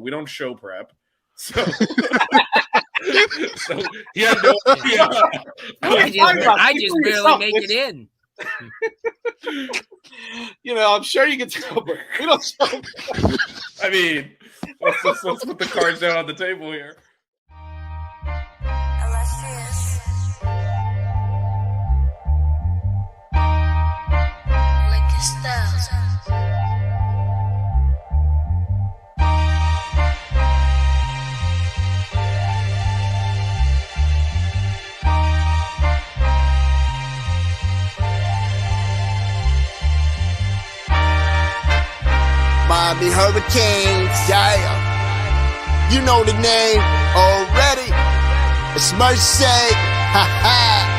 We don't show prep. So, so he had no idea. I just barely make it in. I'm sure you can tell, but we don't show. I mean, let's put the cards down on the table here. Miami Hurricanes, yeah. You know the name already. It's Mercy, ha ha.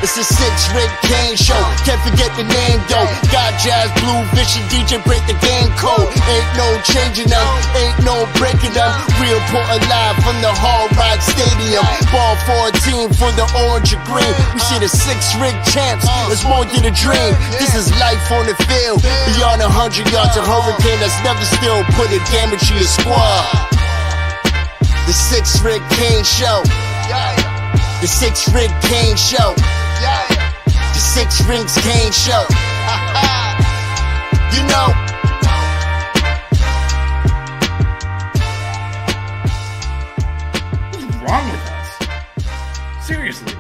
It's a 6-Rig Kane show. Can't forget the name though. Got Jazz, Blue, Vision, DJ break the game code. Ain't no changing them, ain't no breaking them. Real Portland live from the Hard Rock Stadium. Ball 14 for the orange and green. We see the 6-Rig champs. It's more than a dream. This is life on the field. Beyond 100 yards, a hurricane that's never still put a damage to your squad. The 6-Rig Kane show. The 6-Rig Kane show. The 6-Rig Kane show. You know. What's wrong with us? Seriously.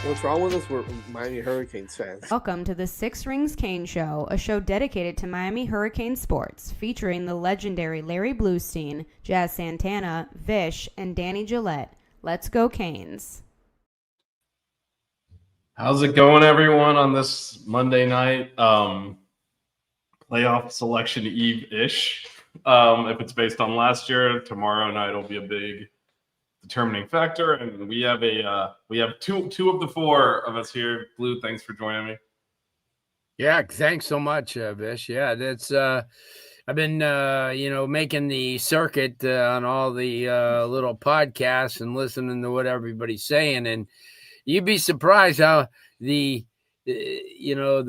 What's wrong with us? We're Miami Hurricanes fans. Welcome to the 6-Rig Kane Show, a show dedicated to Miami Hurricane sports, featuring the legendary Larry Bluestein, Jazz Santana, Vish, and Danny Gillette. Let's go Canes. How's it going, everyone, on this Monday night? Playoff selection eve-ish. If it's based on last year, tomorrow night will be a big determining factor. And we have two of the four of us here. Blue, thanks for joining me. Yeah, thanks so much, Vish. Yeah, that's I've been making the circuit on all the little podcasts and listening to what everybody's saying, and you'd be surprised how some of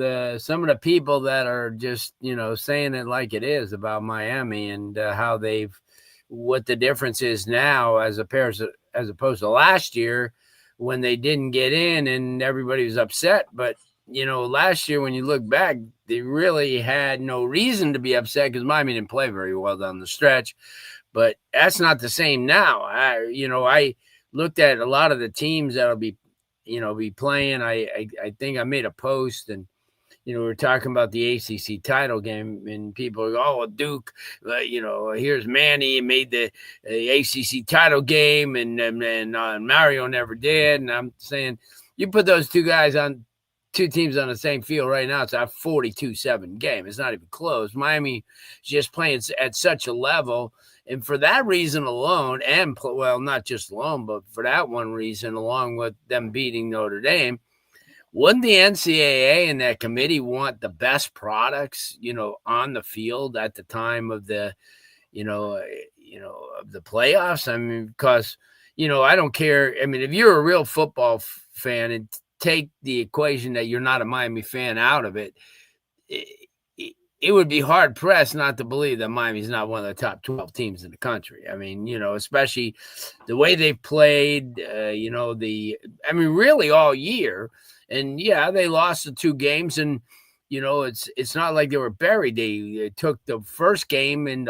the people that are just, saying it like it is about Miami and how what the difference is now as opposed to last year when they didn't get in and everybody was upset. But, last year, when you look back, they really had no reason to be upset because Miami didn't play very well down the stretch. But that's not the same now. I looked at a lot of the teams that'll be playing. I think I made a post and, we were talking about the ACC title game and people go, oh, Duke, here's Manny made the ACC title game and Mario never did. And I'm saying you put those two teams on the same field right now, it's a 42-7 game. It's not even close. Miami is just playing at such a level. And for that reason alone, not just alone, but for that one reason, along with them beating Notre Dame, wouldn't the NCAA and that committee want the best products, on the field at the time of the, of the playoffs? I mean, because, I don't care. I mean, if you're a real football fan and take the equation that you're not a Miami fan out of it, it would be hard pressed not to believe that Miami's not one of the top 12 teams in the country. I mean, especially the way they've played, really all year. And yeah, they lost the 2 games and, it's not like they were buried. They took the first game and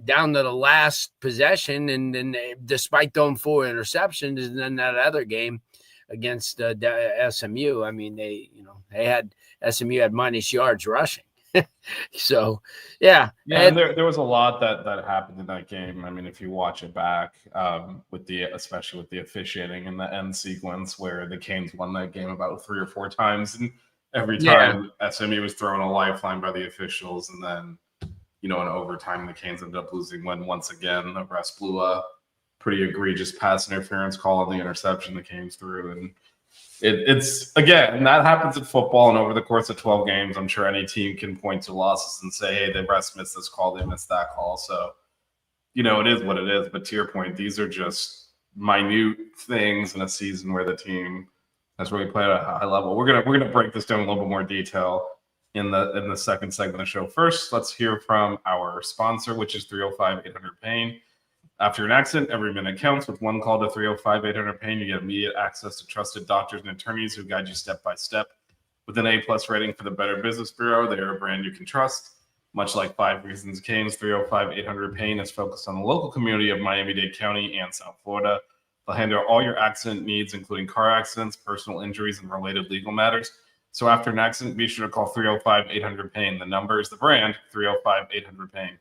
down to the last possession. And then despite throwing 4 interceptions, and then that other game against SMU, I mean, SMU had minus yards rushing. So, yeah. And there was a lot that happened in that game. I mean, if you watch it back, especially with the officiating in the end sequence where the Canes won that game about 3 or 4 times, and every time SMU was thrown a lifeline by the officials, and then in overtime the Canes ended up losing when once again the refs blew a pretty egregious pass interference call on the interception the Canes threw, and It's again, that happens in football, and over the course of 12 games, I'm sure any team can point to losses and say, hey, the refs missed this call, they missed that call. So, it is what it is. But to your point, these are just minute things in a season where the team has really played at a high level. We're gonna break this down in a little bit more detail. in the second segment of the show. First, let's hear from our sponsor, which is 305-800-PAIN. After an accident, every minute counts. With one call to 305-800-PAIN, you get immediate access to trusted doctors and attorneys who guide you step by step. With an A+ rating for the Better Business Bureau, they are a brand you can trust. Much like 5 Reasons Canes, 305-800-PAIN is focused on the local community of Miami-Dade County and South Florida. They'll handle all your accident needs, including car accidents, personal injuries, and related legal matters. So after an accident, be sure to call 305-800-PAIN. The number is the brand, 305-800-PAIN.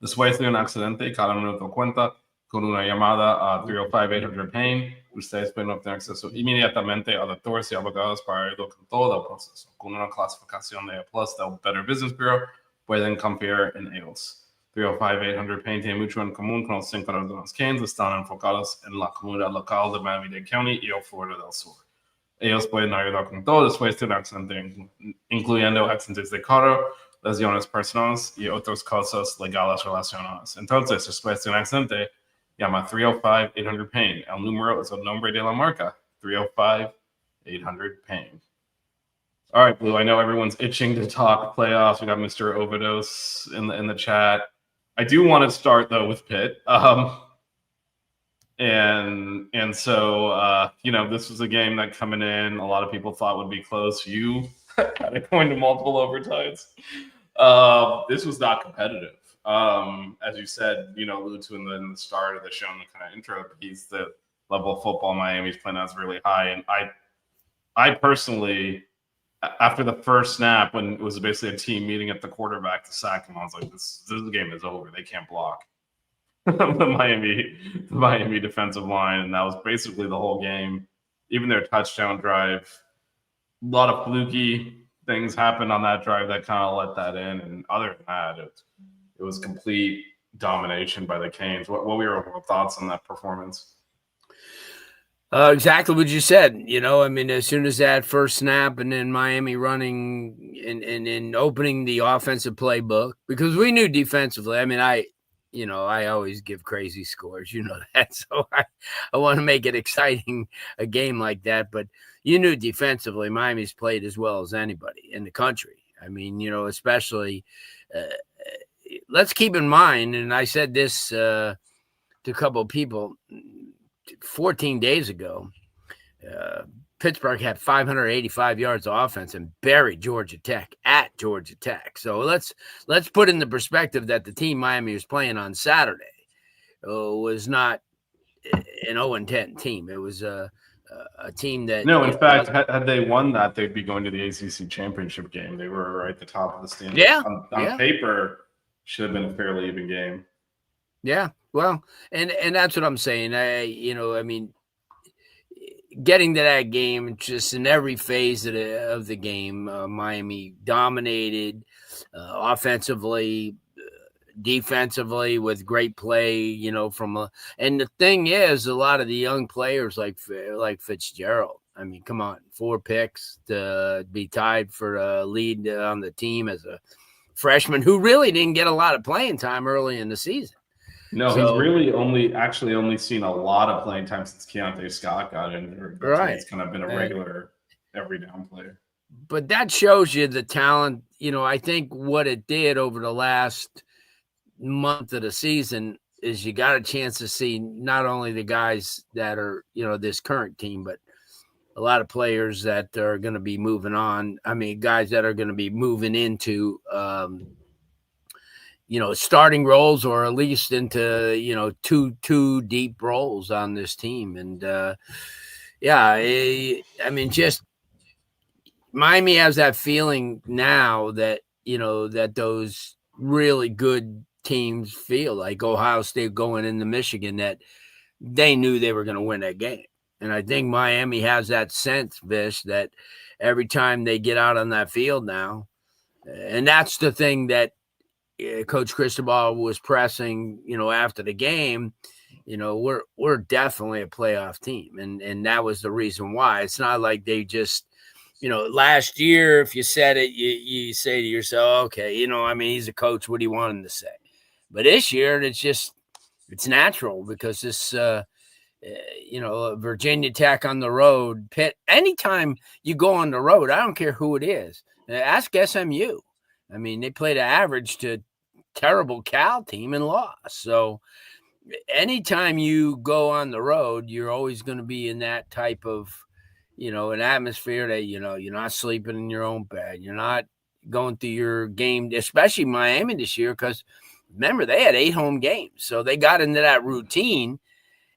Después de un accidente, cada minuto cuenta. Con una llamada a 305-800-PAIN, ustedes pueden obtener acceso inmediatamente a doctores y abogados para ayudar con todo el proceso. Con una clasificación de A+ del Better Business Bureau, pueden confiar en ellos. 305-800-PAIN tiene mucho en común con los 5 Redones Canes. Están enfocados en la comunidad local de Miami-Dade County y el Florida del Sur. Ellos pueden ayudar con todo después de un accidente, incluyendo accidentes de carro, lesiones personales y otras cosas legales relacionadas. Entonces, después de un accidente, llama 305-800-PAIN. El número es el nombre de la marca, 305-800-PAIN. All right, Blue, I know everyone's itching to talk playoffs. We got Mr. Overdose in the chat. I do want to start, though, with Pitt. And so, this was a game that coming in, a lot of people thought would be close. You had it going to multiple overtimes. This was not competitive. As you said, alluded to in the start of the show, in the kind of intro piece, the level of football Miami's playing is really high. And I personally, after the first snap, when it was basically a team meeting at the quarterback to sack him, I was like, this game is over. They can't block. the Miami defensive line, and that was basically the whole game. Even their touchdown drive, a lot of fluky things happened on that drive that kind of let that in. And other than that, it was complete domination by the Canes. What were your thoughts on that performance? Exactly what you said. As soon as that first snap, and then Miami running and opening the offensive playbook, because we knew defensively. I always give crazy scores, that. So I want to make it exciting, a game like that. But you knew defensively, Miami's played as well as anybody in the country. Especially, let's keep in mind, and I said this to a couple of people 14 days ago, Pittsburgh had 585 yards of offense and buried Georgia Tech at Georgia Tech. So let's put in the perspective that the team Miami was playing on Saturday was not an 0-10 team. It was a team that... No, in fact, had they won that, they'd be going to the ACC championship game. They were right at the top of the standings. Yeah. On paper, should have been a fairly even game. Yeah, well, and that's what I'm saying. Getting to that game, just in every phase of the game, Miami dominated offensively, defensively with great play. And the thing is, a lot of the young players like Fitzgerald. Come on, 4 picks to be tied for a lead on the team as a freshman who really didn't get a lot of playing time early in the season. No, he's really only seen a lot of playing time since Keontae Scott got injured. Right. He's kind of been a regular every down player. But that shows you the talent. I think what it did over the last month of the season is you got a chance to see not only the guys that are, this current team, but a lot of players that are going to be moving on. Guys that are going to be moving into, starting roles, or at least into, two deep roles on this team. And just Miami has that feeling now that, that those really good teams feel like Ohio State going into Michigan, that they knew they were going to win that game. And I think Miami has that sense, Vish, that every time they get out on that field now, and that's the thing that Coach Cristobal was pressing, after the game, we're definitely a playoff team. And that was the reason why. It's not like they just, last year, if you said it, you say to yourself, okay, he's a coach. What do you want him to say? But this year, it's natural because this, Virginia Tech on the road, Pitt, anytime you go on the road, I don't care who it is, Ask SMU. I mean, they played an average to terrible Cal team and lost. So anytime you go on the road, you're always going to be in that type of, an atmosphere that, you're not sleeping in your own bed. You're not going through your game, especially Miami this year, because remember, they had 8 home games. So they got into that routine.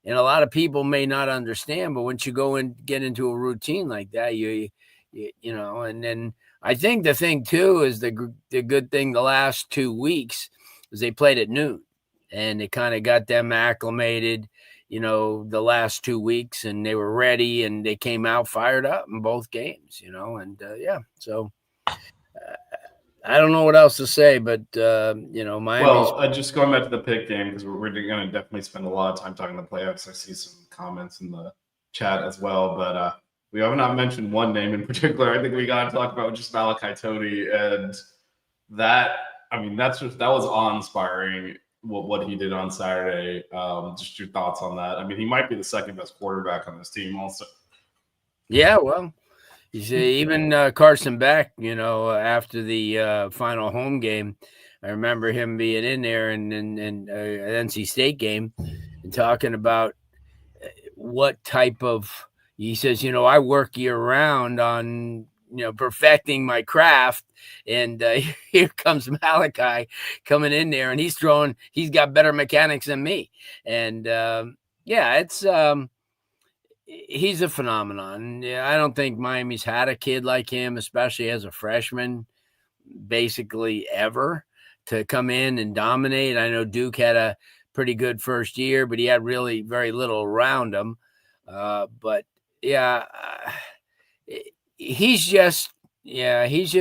And a lot of people may not understand, but once you go and get into a routine like that, and then I think the thing too is the good thing the last 2 weeks is they played at noon, and it kind of got them acclimated, the last 2 weeks, and they were ready, and they came out fired up in both games, and so I don't know what else to say, but Miami. Well, just going back to the Pitt game, because we're going to definitely spend a lot of time talking the playoffs. I see some comments in the chat as well, but we have not mentioned one name in particular. I think we got to talk about just Malachi Tony, and that was awe-inspiring. What he did on Saturday. Just your thoughts on that. I mean, he might be the second best quarterback on this team, also. Yeah, well. You see, even Carson Beck, after the final home game, I remember him being in there and an NC State game and talking about what type of, he says, I work year round on, perfecting my craft. And here comes Malachi coming in there, and he's got better mechanics than me. And it's he's a phenomenon. Yeah, I don't think Miami's had a kid like him, especially as a freshman, basically ever, to come in and dominate. I know Duke had a pretty good first year, but he had really very little around him. He's just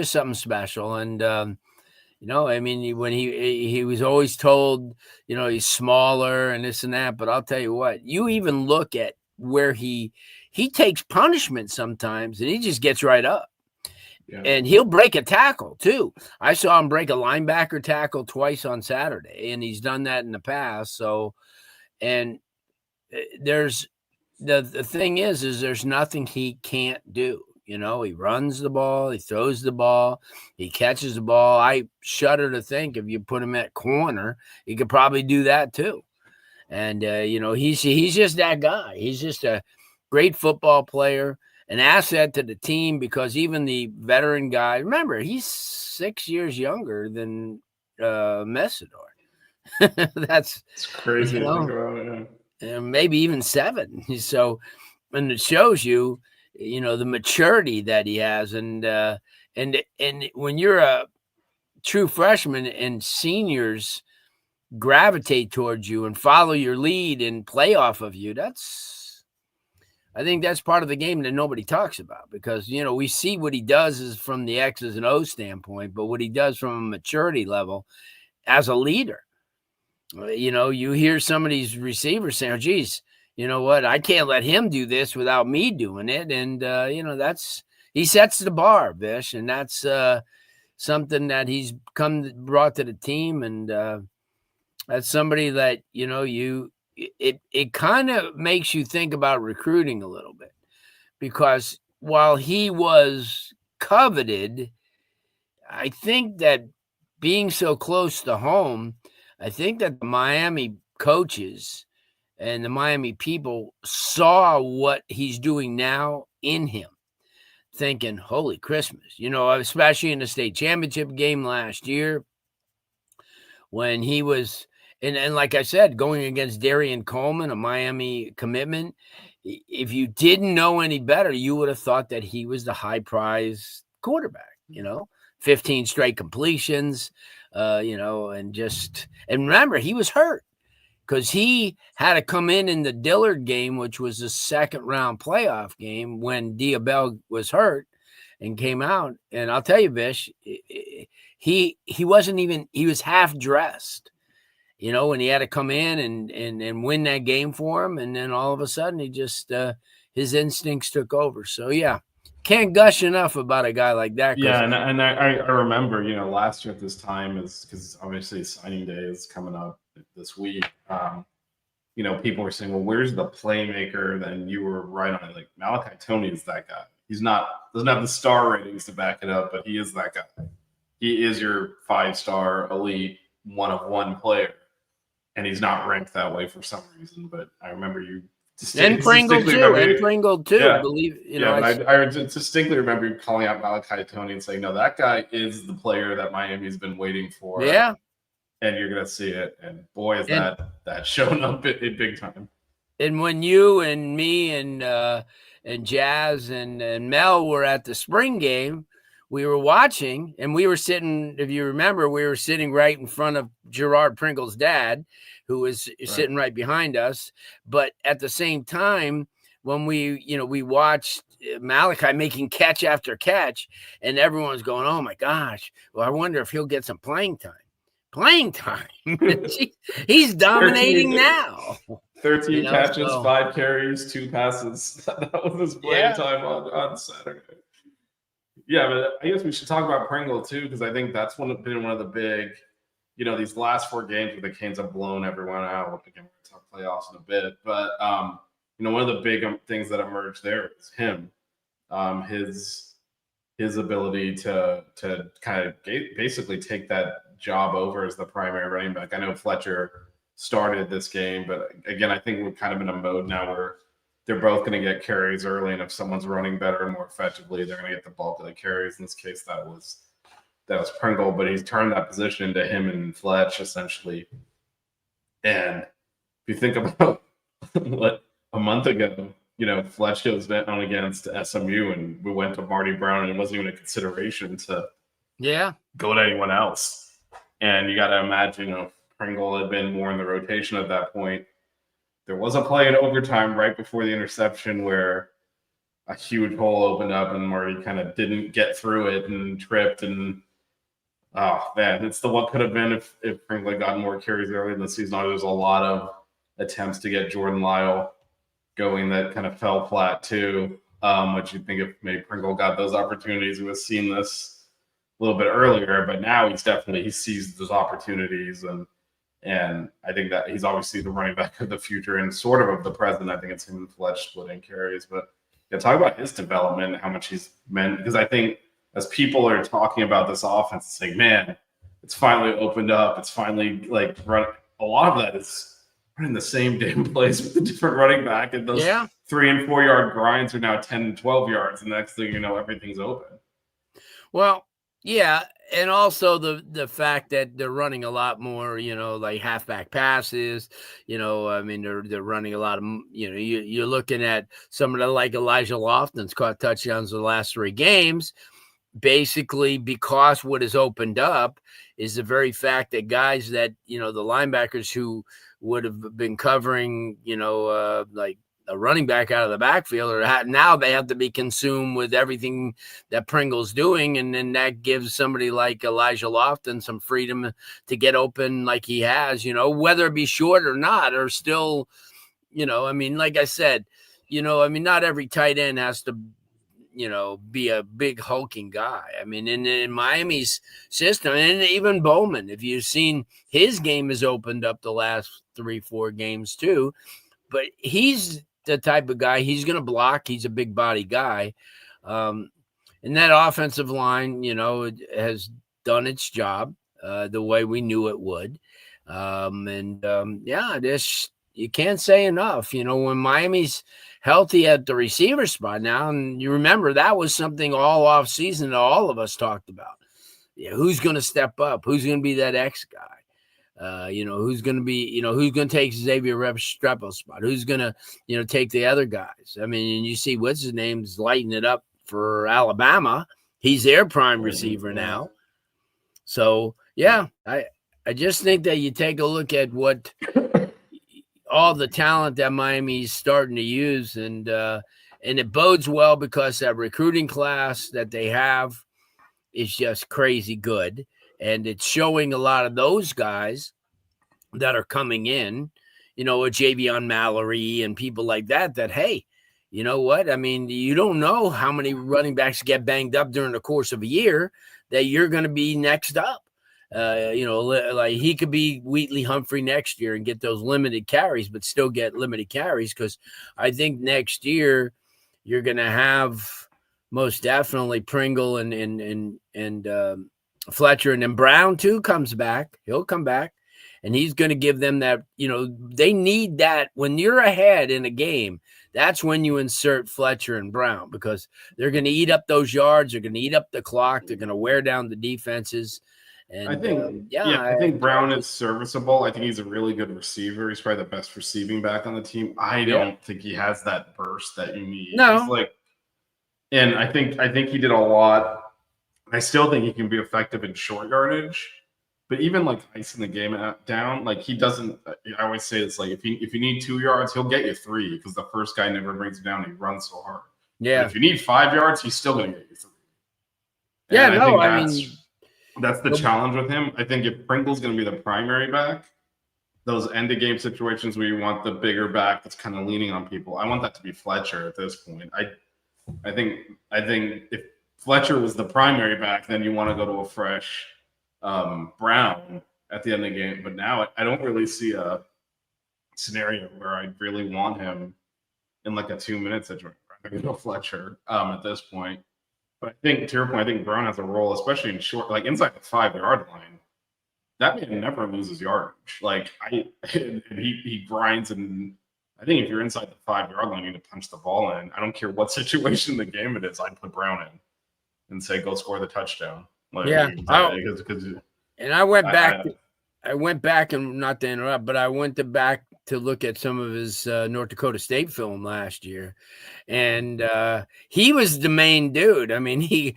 something special. And, I mean, when he was always told, he's smaller and this and that, but I'll tell you what, you even look at where he takes punishment sometimes and he just gets right up. Yeah. And he'll break a tackle too. I saw him break a linebacker tackle twice on Saturday, and he's done that in the past. So, and there's the thing is there's nothing he can't do. He runs the ball, he throws the ball, he catches the ball. I shudder to think if you put him at corner, he could probably do that too. And, he's just that guy. He's just a great football player, an asset to the team, because even the veteran guy, remember, he's 6 years younger than Messidor. That's crazy to think about, yeah. Maybe even 7. So, and it shows you, the maturity that he has. And when you're a true freshman and seniors gravitate towards you and follow your lead and play off of you, I think that's part of the game that nobody talks about, because we see what he does is from the X's and O's standpoint, but what he does from a maturity level as a leader, you hear some of these receivers saying, oh, geez, you know what, I can't let him do this without me doing it. And he sets the bar, Bish, and that's something that he's brought to the team. And that's somebody that, it kind of makes you think about recruiting a little bit, because while he was coveted, I think that being so close to home, I think that the Miami coaches and the Miami people saw what he's doing now in him, thinking, holy Christmas, especially in the state championship game last year when he was, and like I said, going against Darian Coleman, a Miami commitment, if you didn't know any better, you would have thought that he was the high prize quarterback, 15 straight completions, and remember, he was hurt because he had to come in the Dillard game, which was the second round playoff game, when Diabell was hurt and came out. And I'll tell you, Bish, he wasn't even, he was half dressed, when he had to come in and win that game for him. And then all of a sudden he just, his instincts took over. So yeah, can't gush enough about a guy like that. Yeah. And I remember, last year at this time, is because obviously signing day is coming up this week. People were saying, well, where's the playmaker? Then you were right on it. Like, Malachi Tony is that guy. He's not Doesn't have the star ratings to back it up, but he is that guy. He is your 5-star elite one-of-one player, and he's not ranked that way for some reason. But I remember you and Pringle too. Yeah. Believe I distinctly remember you calling out Malachi Tony and saying, "No, that guy is the player that Miami's been waiting for." Yeah, and you're gonna see it. And boy, is that showing up in big time. And when you and me and Jazz and Mel were at the spring game, we were watching, and we were sitting. If you remember, we were sitting right in front of Gerard Pringle's dad, who was sitting right behind us. But at the same time, when we watched Malachi making catch after catch, and everyone's going, "Oh my gosh! Well, I wonder if he'll get some playing time." He's dominating now. 13 catches, 5 carries, 2 passes. That was his playing time on Saturday. Yeah, but I guess we should talk about Pringle too, because I think that's been one of the big, these last 4 games where the Canes have blown everyone out. Again, we're going to talk playoffs in a bit, but one of the big things that emerged there is him, his ability to kind of basically take that job over as the primary running back. I know Fletcher started this game, but again, I think we're kind of in a mode now where they're both going to get carries early, and if someone's running better and more effectively, they're going to get the bulk of the carries. In this case, that was Pringle, but he's turned that position into him and Fletch essentially. And if you think about what a month ago, Fletch goes down against SMU, and we went to Marty Brown, and it wasn't even a consideration to go to anyone else. And you got to imagine, Pringle had been more in the rotation at that point. There was a play in overtime right before the interception where a huge hole opened up and Marty kind of didn't get through it and tripped. And oh man, it's the what could have been if Pringle had gotten more carries early in the season. There's a lot of attempts to get Jordan Lyle going that kind of fell flat too. Which you think if maybe Pringle got those opportunities, we would have seen this a little bit earlier. But now he sees those opportunities, and I think that he's obviously the running back of the future and sort of the present. I think it's him and Fletch splitting carries. But talk about his development, how much he's meant. Because I think as people are talking about this offense, it's like, man, it's finally opened up. It's finally run. A lot of that is running the same damn place with a different running back. And those 3 and 4 yard grinds are now 10 and 12 yards. And the next thing you know, everything's open. Well, yeah. And also the fact that they're running a lot more, like halfback passes, I mean, they're running a lot of, you're looking at somebody like Elijah Lofton's caught touchdowns in the last 3 games, basically because what has opened up is the very fact that guys that, the linebackers who would have been covering, like a running back out of the backfield, or now they have to be consumed with everything that Pringle's doing. And then that gives somebody like Elijah Lofton some freedom to get open like he has, whether it be short or not, or still, I mean, like I said, not every tight end has to, be a big hulking guy. I mean, in Miami's system, and even Bowman, if you've seen his game has opened up the last 3-4 games too, but he's the type of guy, he's going to block. He's a big body guy. And that offensive line, has done its job the way we knew it would. You can't say enough. When Miami's healthy at the receiver spot now, and you remember that was something all off season that all of us talked about. Who's going to step up? Who's going to be that X guy? Who's going to be, who's going to take Xavier Restrepo's spot? Who's going to, take the other guys? I mean, you see what's his name's lighting it up for Alabama. He's their prime receiver now. So, I just think that you take a look at what all the talent that Miami's starting to use, and it bodes well because that recruiting class that they have is just crazy good. And it's showing a lot of those guys that are coming in, a Javion Mallory and people like that, hey, you know what? I mean, you don't know how many running backs get banged up during the course of a year that you're going to be next up. Like he could be Wheatley Humphrey next year and get those limited carries, but still get limited carries. Because I think next year you're going to have Most definitely Pringle and Fletcher, and then Brown too comes back. He'll come back, and he's going to give them that. They need that when you're ahead in a game. That's when you insert Fletcher and Brown, because they're going to eat up those yards. They're going to eat up the clock. They're going to wear down the defenses. And I think Brown is serviceable. I think he's a really good receiver. He's probably the best receiving back on the team. I don't think he has that burst that you need. No. He's and I think he did a lot. I still think he can be effective in short yardage, but even icing the game down, he doesn't. I always say it's if you need 2 yards, he'll get you 3 because the first guy never brings it down. He runs so hard. Yeah. But if you need 5 yards, he's still going to get you 3. Yeah. That's the challenge with him. I think if Pringle's going to be the primary back, those end of game situations where you want the bigger back that's kind of leaning on people, I want that to be Fletcher at this point. I think if Fletcher was the primary back, then you want to go to a fresh Brown at the end of the game. But now I don't really see a scenario where I really want him in a 2-minute situation. I'm going to go Fletcher at this point. But I think, to your point, I think Brown has a role, especially in short, inside the 5-yard line. That man never loses yardage. He grinds, and I think if you're inside the 5-yard line, you need to punch the ball in. I don't care what situation in the game it is. I'd put Brown in and say, go score the touchdown. And I went back. I went back, and not to interrupt, but I went back to look at some of his North Dakota State film last year, and he was the main dude. I mean, he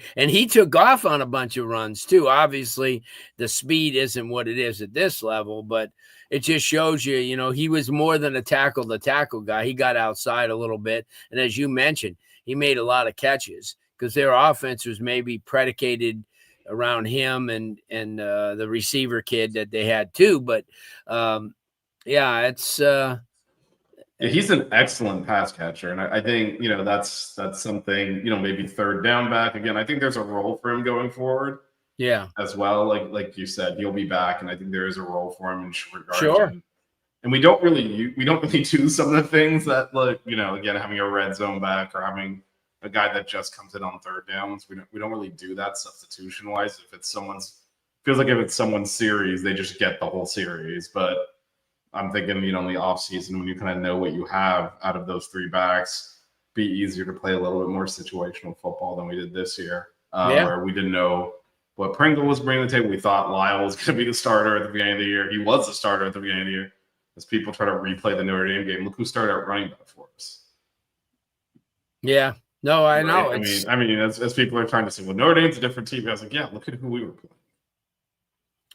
took off on a bunch of runs too. Obviously, the speed isn't what it is at this level, but it just shows you, he was more than a tackle guy. He got outside a little bit, and as you mentioned, he made a lot of catches because their offense was maybe predicated around him and the receiver kid that they had too. But it's he's an excellent pass catcher, and I think that's something maybe third down back again. I think there's a role for him going forward. Yeah, as well. Like you said, he'll be back, and I think there is a role for him in short yardage. Sure. And we don't really do some of the things that again, having a red zone back or having a guy that just comes in on third downs. We don't really do that substitution wise. If it's someone's series, they just get the whole series. But I'm thinking, in the off season, when you kind of know what you have out of those 3 backs, be easier to play a little bit more situational football than we did this year, where we didn't know what Pringle was bringing to the table. We thought Lyle was going to be the starter at the beginning of the year. He was the starter at the beginning of the year. As people try to replay the Notre Dame game, look who started out running back for us. Yeah. No, I know. I mean, as people are trying to say, well, Notre Dame's a different team. I was like, yeah, look at who we were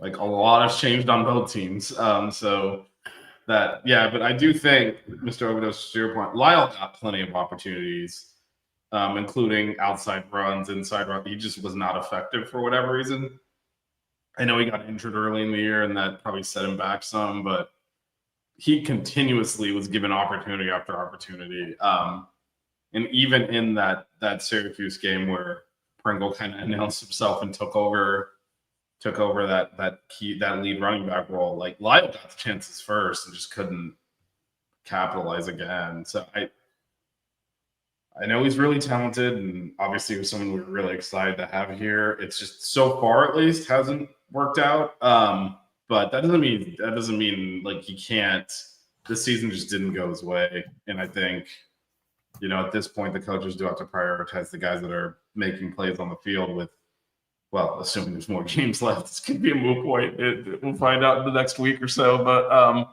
playing. A lot has changed on both teams. But I do think, Mr. Overdose, to your point, Lyle got plenty of opportunities, including outside runs, inside runs. He just was not effective for whatever reason. I know he got injured early in the year, and that probably set him back some, but he continuously was given opportunity after opportunity. And even in that Syracuse game where Pringle kind of announced himself and took over that lead running back role, Lyle got the chances first and just couldn't capitalize again. So I know he's really talented, and obviously he was someone we're really excited to have here. It's just so far at least hasn't worked out. But that doesn't mean he can't. This season just didn't go his way, and I think, at this point, the coaches do have to prioritize the guys that are making plays on the field with, well, assuming there's more games left. This could be a moot point. We'll find out in the next week or so. But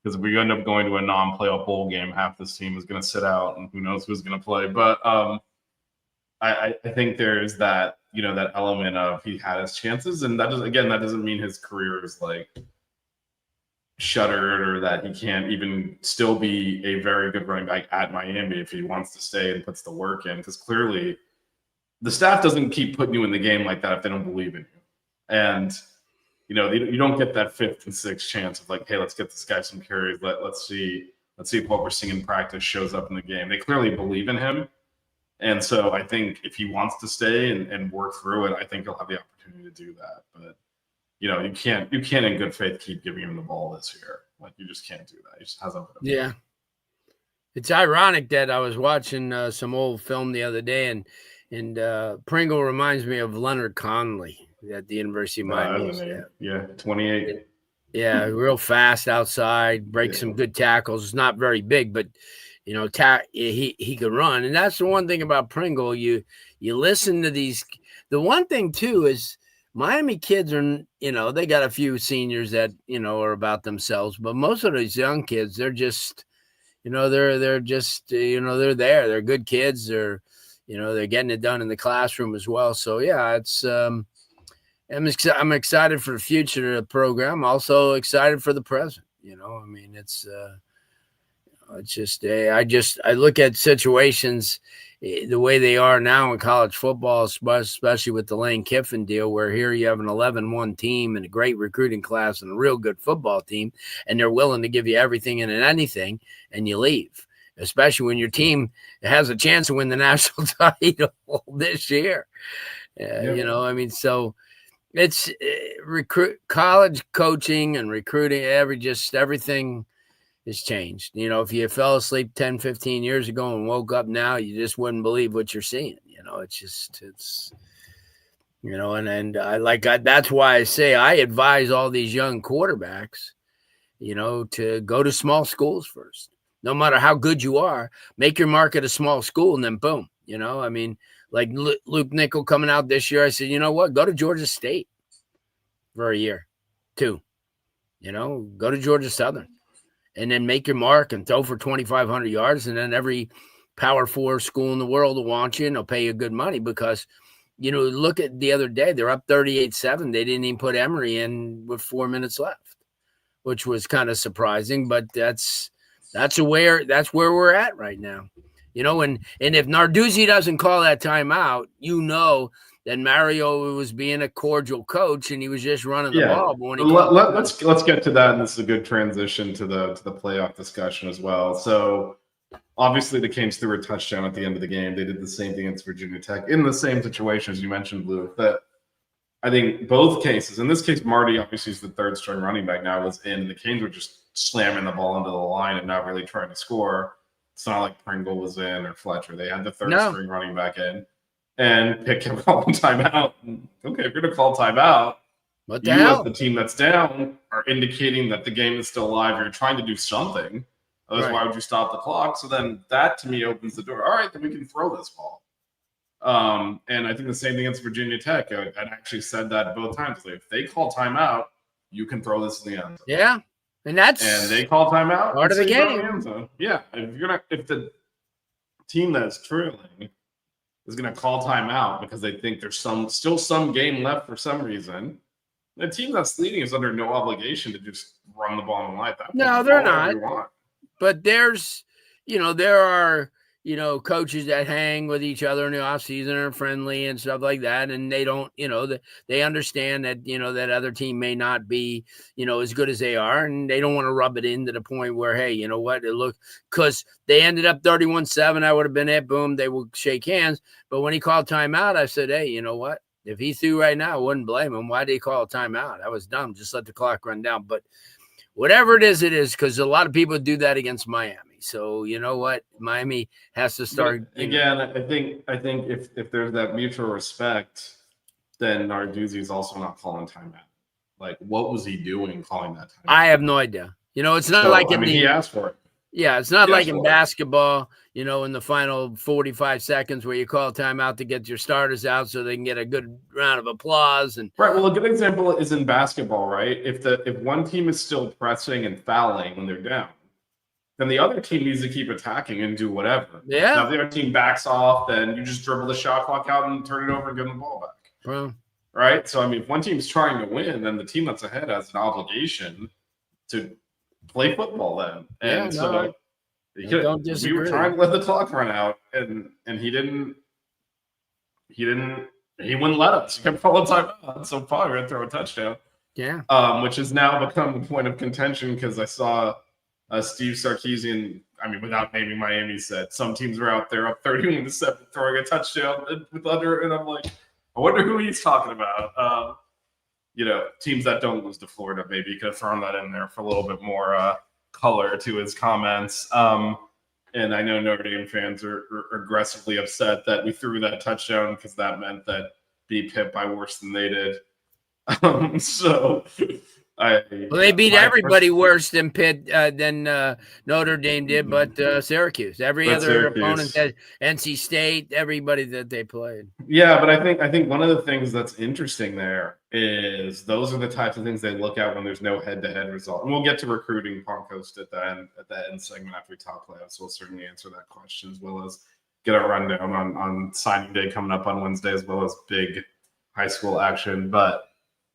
because if we end up going to a non-playoff bowl game, half this team is going to sit out, and who knows who's going to play. But I think there's that, that element of he had his chances. And that doesn't mean his career is shuttered or that he can't even still be a very good running back at Miami if he wants to stay and puts the work in, because clearly the staff doesn't keep putting you in the game like that if they don't believe in you. And you don't get that 5th and 6th chance of hey, let's get this guy some carries. Let's see if what we're seeing in practice shows up in the game. They clearly believe in him, and so I think if he wants to stay and work through it, I think he'll have the opportunity to do that. But you can't in good faith keep giving him the ball this year. You just can't do that. He just hasn't been able to. It's ironic that I was watching some old film the other day, and And Pringle reminds me of Leonard Conley at the University of Miami. Yeah, 28. Yeah, real fast outside, breaks some good tackles. Not very big, but you know, he could run. And that's the one thing about Pringle. You listen to these. The one thing too is Miami kids are, you know, they got a few seniors that, you know, are about themselves, but most of these young kids, they're just, you know, they're just, you know, they're there. They're good kids. They're, you know, they're getting it done in the classroom as well. So yeah, it's I'm excited for the future of the program. Also excited for the present. You know, I mean, it's just I look at situations the way they are now in college football, especially with the Lane Kiffin deal, where here you have an 11-1 team and a great recruiting class and a real good football team, and they're willing to give you everything and anything, and you leave. Especially when your team has a chance to win the national title this year. You know, I mean, so it's college coaching and recruiting, everything has changed. You know, if you fell asleep 10, 15 years ago and woke up now, you just wouldn't believe what you're seeing. You know, it's, you know, and that's why I say I advise all these young quarterbacks, you know, to go to small schools first. No matter how good you are, make your mark at a small school and then boom, you know, I mean, like Luke Nickel coming out this year, I said, you know what, go to Georgia State for a year, 2, you know, go to Georgia Southern and then make your mark and throw for 2,500 yards. And then every Power 4 school in the world will want you and they'll pay you good money because, you know, look at the other day, they're up 38-7. They didn't even put Emory in with 4 minutes left, which was kind of surprising, but that's where we're at right now, you know, and if Narduzzi doesn't call that timeout, you know that Mario was being a cordial coach and he was just running the ball. But when he let's get to that, and this is a good transition to the playoff discussion as well. So obviously the Canes threw a touchdown at the end of the game. They did the same thing against Virginia Tech in the same situation as you mentioned, Lou. That I think both cases, in this case, Marty obviously is the third string running back now, was in. The Canes were just slamming the ball into the line and not really trying to score. It's not like Pringle was in or Fletcher. They had the third string running back in. And Pitt kept calling timeout. Okay, if you're going to call timeout, what the hell? As the team that's down are indicating that the game is still alive. You're trying to do something. Otherwise, why would you stop the clock? So then that, to me, opens the door. All right, then we can throw this ball. And I think the same thing against Virginia Tech. I actually said that both times. Like, if they call timeout, you can throw this in the end zone. Yeah. And they call timeout. Part of the game. Yeah. If the team that's trailing is gonna call timeout because they think there's still some game left for some reason, the team that's leading is under no obligation to just run the ball in the line. No, they're not. But there's, you know, there are, you know, coaches that hang with each other in the offseason and are friendly and stuff like that. And they don't, you know, they understand that, you know, that other team may not be, you know, as good as they are. And they don't want to rub it in to the point where, hey, you know what, because they ended up 31-7. I would have been it. Boom. They will shake hands. But when he called timeout, I said, hey, you know what? If he threw right now, I wouldn't blame him. Why did he call a timeout? That was dumb. Just let the clock run down. But whatever it is, because a lot of people do that against Miami. So you know what, Miami has to start again. I think if there's that mutual respect, then Narduzzi is also not calling timeout. Like, what was he doing calling that timeout? I have no idea. You know, it's not he asked for it. Yeah, it's not like in basketball, you know, in the final 45 seconds where you call timeout to get your starters out so they can get a good round of applause. And right. Well, a good example is in basketball, right? If one team is still pressing and fouling when they're down, then the other team needs to keep attacking and do whatever. Yeah. Now, if the other team backs off, then you just dribble the shot clock out and turn it over and give them the ball back. Well, right? So, I mean, if one team's trying to win, then the team that's ahead has an obligation to play football then. And don't disagree. We were trying to let the clock run out, and he wouldn't let us. He kept calling timeout, so probably going to throw a touchdown. Yeah. Which has now become the point of contention because I saw Steve Sarkisian, I mean, without naming Miami, said some teams are out there up 31-7 throwing a touchdown with under, and I'm like, I wonder who he's talking about. You know, teams that don't lose to Florida, maybe he could have thrown that in there for a little bit more color to his comments. And I know Notre Dame fans are aggressively upset that we threw that touchdown because that meant that beat Pitt by worse than they did. So Well, they beat everybody worse than Pitt than Notre Dame did, but Syracuse. Every other opponent, that NC State, everybody that they played. Yeah, but I think one of the things that's interesting there is those are the types of things they look at when there's no head-to-head result. And we'll get to recruiting Punk Coast at the end segment after we talk playoffs. We'll certainly answer that question as well as get a rundown on signing day coming up on Wednesday as well as big high school action. But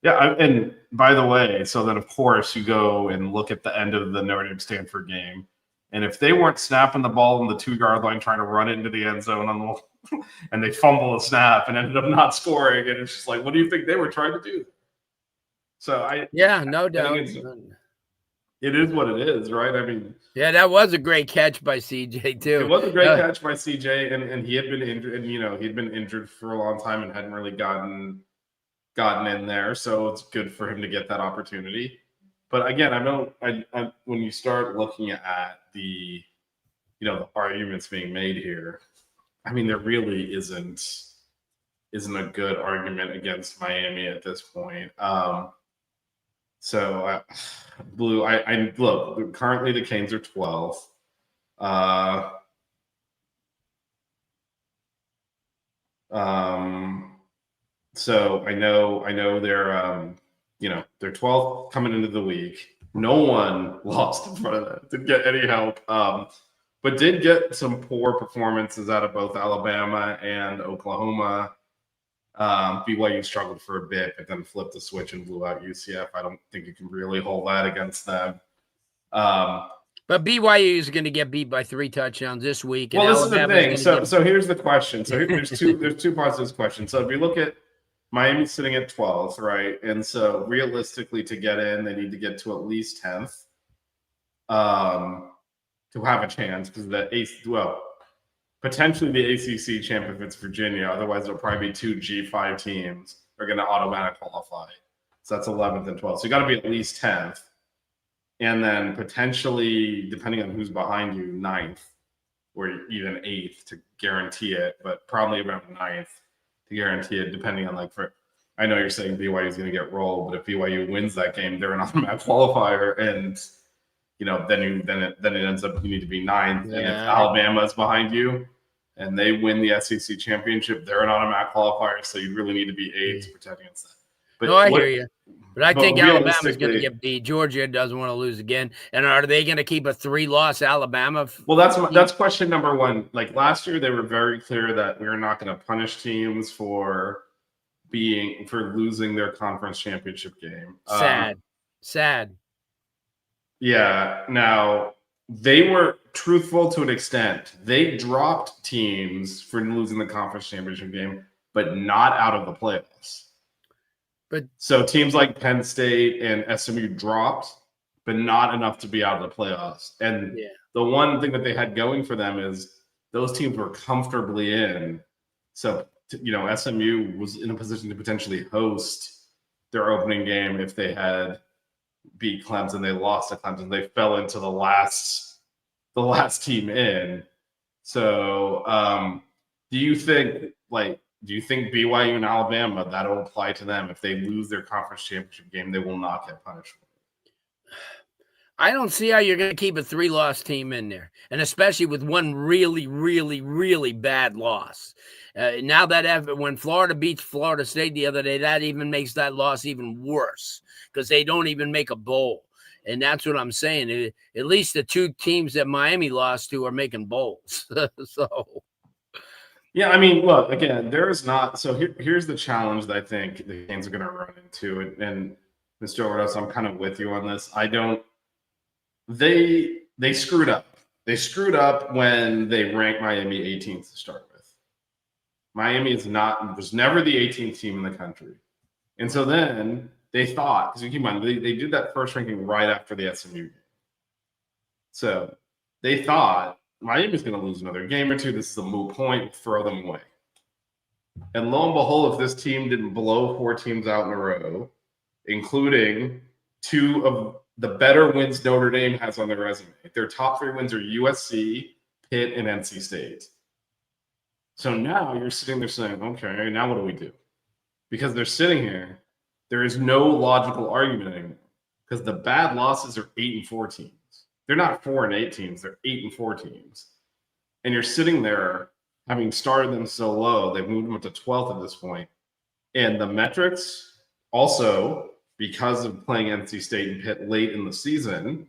yeah, and by the way, so then of course you go and look at the end of the Notre Dame Stanford game, and if they weren't snapping the ball on the 2-yard line trying to run it into the end zone on the, and they fumble a snap and ended up not scoring, and it's just like, what do you think they were trying to do? So no doubt. It is what it is, right? I mean, yeah, that was a great catch by CJ too. It was a great catch by CJ, and he had been injured, and he'd been injured for a long time and hadn't really gotten in there, so it's good for him to get that opportunity. But again, I when you start looking at the the arguments being made here, I mean, there really isn't a good argument against Miami at this point. So Blue, I look, currently the Canes are 12th. So I know they're they're 12th coming into the week. No one lost in front of that. Didn't get any help. But did get some poor performances out of both Alabama and Oklahoma. BYU struggled for a bit, but then flipped the switch and blew out UCF. I don't think you can really hold that against them. But BYU is going to get beat by 3 touchdowns this week. And well, this is the thing. So here's the question. So there's two parts to this question. So if you look at Miami's sitting at 12th, right? And so realistically, to get in, they need to get to at least 10th to have a chance, because potentially the ACC champion if it's Virginia. Otherwise, there'll probably be 2 G5 teams are going to automatically qualify. So that's 11th and 12th. So you got to be at least 10th. And then potentially, depending on who's behind you, 9th or even 8th to guarantee it, but probably around 9th to guarantee it, depending on I know you're saying BYU is going to get rolled, but if BYU wins that game, they're an automatic qualifier, and then it ends up you need to be 9th. Yeah. And if Alabama is behind you and they win the SEC championship, they're an automatic qualifier, so you really need to be 8th to protect against that. But I hear you. But I think Alabama's going to get beat. Georgia doesn't want to lose again. And are they going to keep a 3-loss Alabama? Well, that's question number one. Like last year, they were very clear that we're not going to punish teams for losing their conference championship game. Sad. Yeah. Now, they were truthful to an extent. They dropped teams for losing the conference championship game, but not out of the playoffs. So teams like Penn State and SMU dropped, but not enough to be out of the playoffs. And the one thing that they had going for them is those teams were comfortably in. So, SMU was in a position to potentially host their opening game if they had beat Clemson. They lost to Clemson. They fell into the last team in. So do you think BYU and Alabama, that'll apply to them? If they lose their conference championship game, they will not get punished? I don't see how you're going to keep a 3-loss team in there, and especially with one really, really, really bad loss. Now that when Florida beats Florida State the other day, that even makes that loss even worse because they don't even make a bowl. And that's what I'm saying. At least the 2 teams that Miami lost to are making bowls. So... Yeah, I mean, look, again, there's not – so here's the challenge that I think the Canes are going to run into. And Mr. Overdose, I'm kind of with you on this. They screwed up. They screwed up when they ranked Miami 18th to start with. Miami was never the 18th team in the country. And so then they thought – because you keep in mind, they did that first ranking right after the SMU game. So they thought – Miami's going to lose another game or 2. This is a moot point. Throw them away. And lo and behold, if this team didn't blow 4 teams out in a row, including 2 of the better wins Notre Dame has on their resume, their top 3 wins are USC, Pitt, and NC State. So now you're sitting there saying, okay, now what do we do? Because they're sitting here, there is no logical argument anymore. Because the bad losses are 8-4 teams. They're not 4-8 teams, they're 8-4 teams. And you're sitting there having started them so low, they've moved them up to 12th at this point. And the metrics also, because of playing NC State and Pitt late in the season,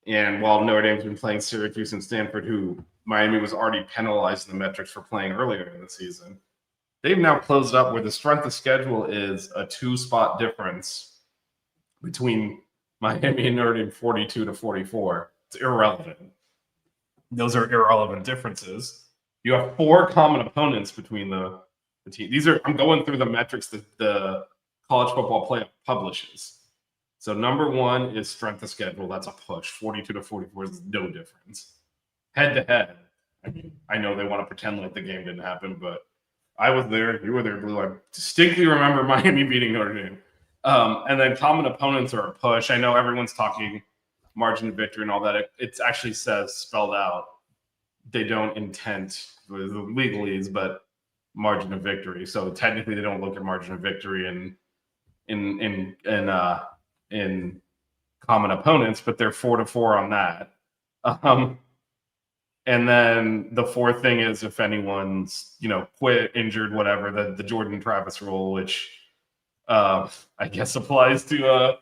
and while Notre Dame's been playing Syracuse and Stanford, who Miami was already penalized in the metrics for playing earlier in the season, they've now closed up where the strength of schedule is a 2-spot difference between Miami and Notre Dame, 42-44. It's irrelevant. Those are irrelevant differences. You have 4 common opponents between the team. I'm going through the metrics that the College Football Playoff publishes. So number 1 is strength of schedule. That's a push. 42-44 is no difference. Head-to-head, I mean, I know they want to pretend like the game didn't happen, but I was there. You were there, Blue. I distinctly remember Miami beating Notre Dame. And then common opponents are a push. I know everyone's talking margin of victory and all that. It actually says spelled out. They don't intend the legalese, but margin of victory. So technically, they don't look at margin of victory in common opponents, but they're 4-4 on that. And then the fourth thing is if anyone's quit, injured, whatever, the Jordan Travis rule, which I guess applies to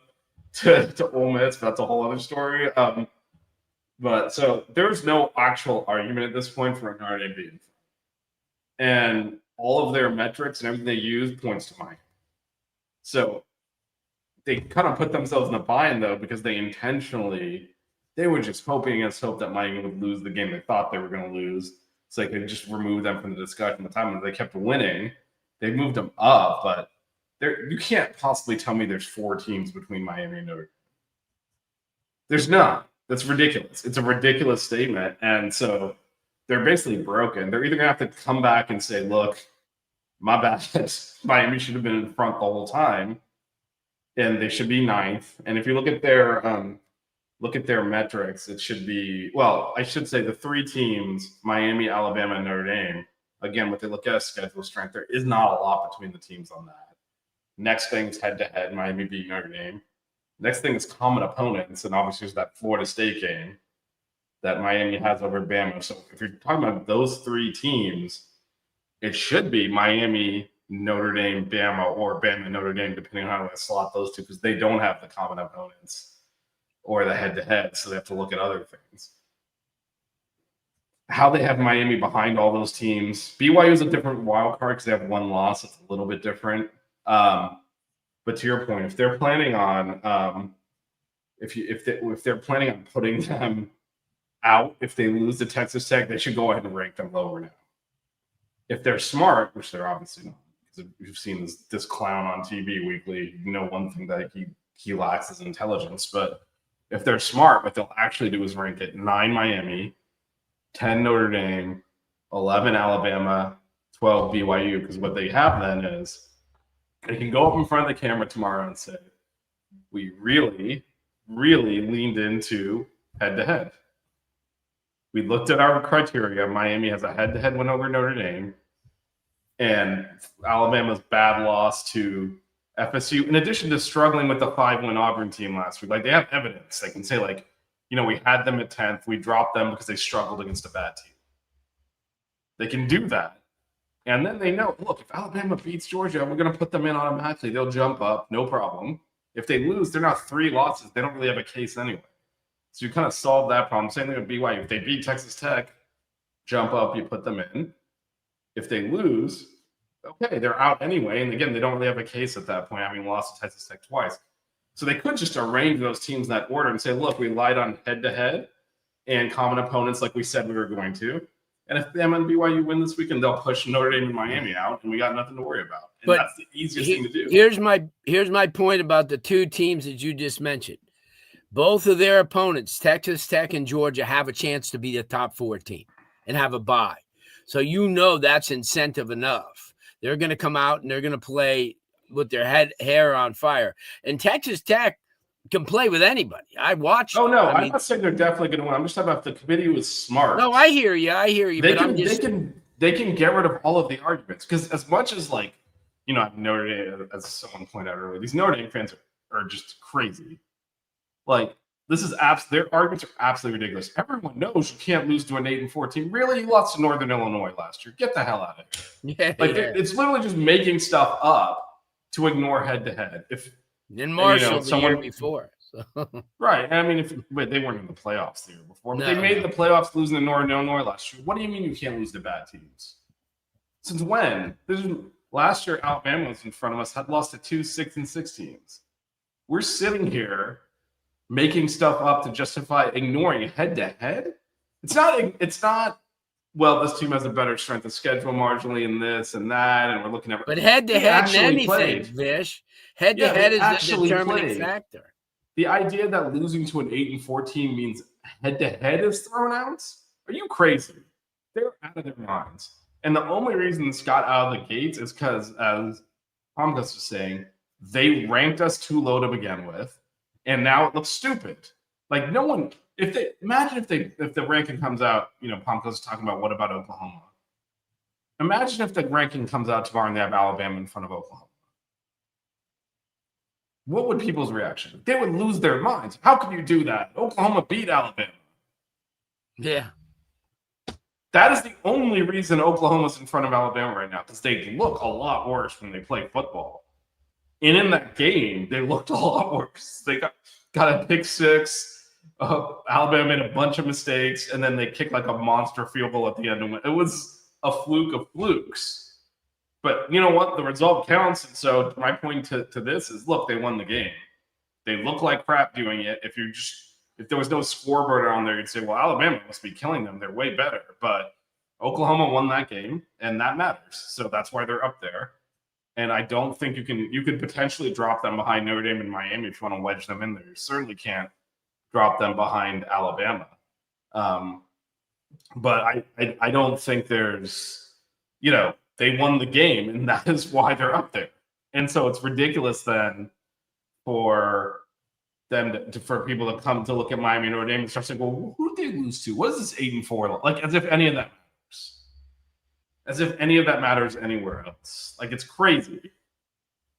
Ole Miss. But that's a whole other story. But so there's no actual argument at this point for Notre Dame being, and all of their metrics and everything they use points to Miami. So they kind of put themselves in a bind though, because they were just hoping against hope that Miami would lose the game they thought they were going to lose. So they could just remove them from the discussion. The time when they kept winning, they moved them up, but you can't possibly tell me there's 4 teams between Miami and Notre Dame. There's not. That's ridiculous. It's a ridiculous statement. And so they're basically broken. They're either going to have to come back and say, look, my bad. Miami should have been in front the whole time, and they should be 9th. And if you look at their metrics, it should be, well, I should say the 3 teams, Miami, Alabama, and Notre Dame, again, what they look at as schedule strength, there is not a lot between the teams on that. Next thing is head-to-head, Miami beating Notre Dame. Next thing is common opponents, and obviously there's that Florida State game that Miami has over Bama. So if you're talking about those 3 teams, it should be Miami, Notre Dame, Bama, or Bama, Notre Dame, depending on how to slot those 2, because they don't have the common opponents or the head-to-head, so they have to look at other things. How they have Miami behind all those teams. BYU is a different wild card because they have 1 loss. It's a little bit different. But to your point, if they're planning on if they're planning on putting them out, if they lose to Texas Tech, they should go ahead and rank them lower now. If they're smart, which they're obviously not, because you've seen this clown on TV weekly, one thing that he lacks is intelligence. But if they're smart, what they'll actually do is rank it 9 Miami, 10 Notre Dame, 11 Alabama, 12 BYU, because what they have then is they can go up in front of the camera tomorrow and say, we really, really leaned into head-to-head. We looked at our criteria. Miami has a head-to-head win over Notre Dame, and Alabama's bad loss to FSU, in addition to struggling with the 5-win Auburn team last week. Like, they have evidence. They can say, like, we had them at 10th. We dropped them because they struggled against a bad team. They can do that. And then they know, look, if Alabama beats Georgia, we're going to put them in automatically. They'll jump up, no problem. If they lose, they're not 3 losses. They don't really have a case anyway. So you kind of solve that problem. Same thing with BYU. If they beat Texas Tech, jump up, you put them in. If they lose, okay, they're out anyway. And again, they don't really have a case at that point, having lost to Texas Tech twice. So they could just arrange those teams in that order and say, look, we lied on head-to-head and common opponents like we said we were going to. And if Bama and BYU win this weekend, they'll push Notre Dame and Miami out, and we got nothing to worry about. And that's the easiest thing to do. Here's my point about the 2 teams that you just mentioned. Both of their opponents, Texas Tech and Georgia, have a chance to be the top 4 team and have a bye. So that's incentive enough. They're going to come out and they're going to play with their hair on fire. And Texas Tech, can play with anybody. I watched. Oh no, I I'm mean, not saying they're definitely going to win. I'm just talking about if the committee was smart. no, I hear you. They but can I'm just they can get rid of all of the arguments because as much as like Notre Dame, as someone pointed out earlier, these Notre Dame fans are just crazy. Like this is their arguments are absolutely ridiculous. Everyone knows you can't lose to an 8-4 team. Really, you lost to Northern Illinois last year. Get the hell out of here. yeah. It's literally just making stuff up to ignore head to head. If Then Marshall the year someone before. So. right, I mean, they weren't in the playoffs the year before, but they made the playoffs losing to Northern Illinois last year. What do you mean you can't lose to bad teams? Since when? Last year, Alabama was in front of us, had lost to 2 6-6 teams. We're sitting here making stuff up to justify ignoring head to head. It's not. Well, this team has a better strength of schedule marginally in this and that, and we're looking at. But head to head in anything, Vish. Head to head is the determining factor. The idea that losing to an 8-4 team means head to head is thrown out? Are you crazy? They're out of their minds. And the only reason this got out of the gates is because, as Pomkus was saying, they ranked us too low to begin with, and now it looks stupid. Like no one. Imagine if the ranking comes out. Pomkus was talking about what about Oklahoma? Imagine if the ranking comes out tomorrow and they have Alabama in front of Oklahoma. What would people's reaction be? They would lose their minds. How could you do that? Oklahoma beat Alabama. Yeah. That is the only reason Oklahoma's in front of Alabama right now, because they look a lot worse when they play football. And in that game, they looked a lot worse. They got a pick six. Alabama made a bunch of mistakes, and then they kicked like a monster field goal at the end. It was a fluke of flukes. But you know what? The result counts. And so my point to this is, look, they won the game. They look like crap doing it. If there was no scoreboard on there, you'd say, well, Alabama must be killing them. They're way better. But Oklahoma won that game, and that matters. So that's why they're up there. And I don't think you could potentially drop them behind Notre Dame and Miami if you want to wedge them in there. You certainly can't drop them behind Alabama. But I don't think there's, they won the game, and that is why they're up there. And so it's ridiculous then for them for people to come to look at Miami and Notre Dame and start saying, well, who did they lose to? What is this 8-4? Like, as if any of that matters. As if any of that matters anywhere else. Like, it's crazy.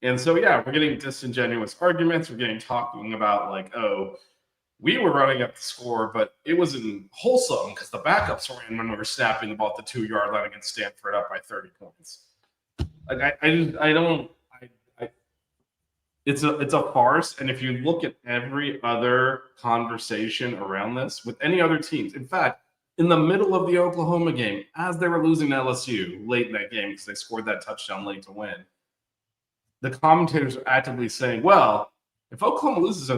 And so, yeah, we're getting disingenuous arguments. We're getting talking about, like, oh, we were running up the score, but it wasn't wholesome because the backups were in when we were snapping the ball at the 2-yard line against Stanford up by 30 points. Like, it's a farce. And if you look at every other conversation around this with any other teams, in fact, in the middle of the Oklahoma game, as they were losing to LSU late in that game because they scored that touchdown late to win, the commentators are actively saying, well, if Oklahoma loses, you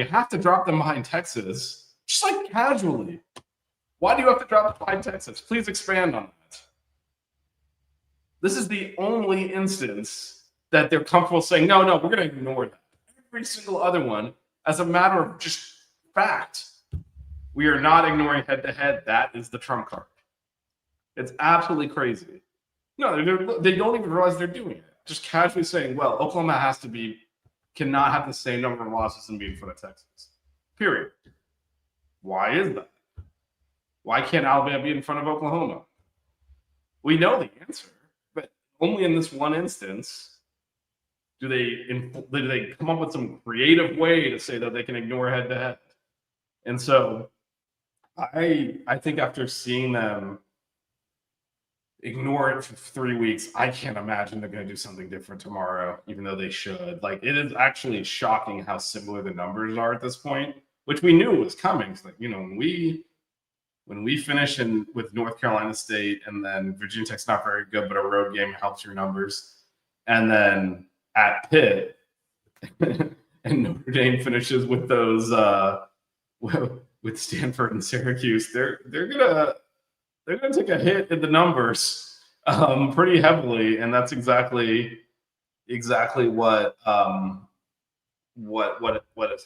have to drop them behind Texas, just like casually. Why do you have to drop them behind Texas? Please expand on that. This is the only instance that they're comfortable saying, no, we're going to ignore that. Every single other one, as a matter of just fact, we are not ignoring head-to-head. That is the trump card. It's absolutely crazy. No, they don't even realize they're doing it. Just casually saying, well, Oklahoma cannot have the same number of losses and be in front of Texas. Period. Why is that? Why can't Alabama be in front of Oklahoma? We know the answer, but only in this one instance do they come up with some creative way to say that they can ignore head-to-head. And so I think after seeing them ignore it for 3 weeks, I can't imagine they're going to do something different tomorrow, even though they should. Like, it is actually shocking how similar the numbers are at this point, which we knew was coming. It's like, when we finish with North Carolina State, and then Virginia Tech's not very good, but a road game helps your numbers, and then at Pitt, and Notre Dame finishes with those with Stanford and Syracuse, they're gonna take a hit in the numbers pretty heavily, and that's exactly what has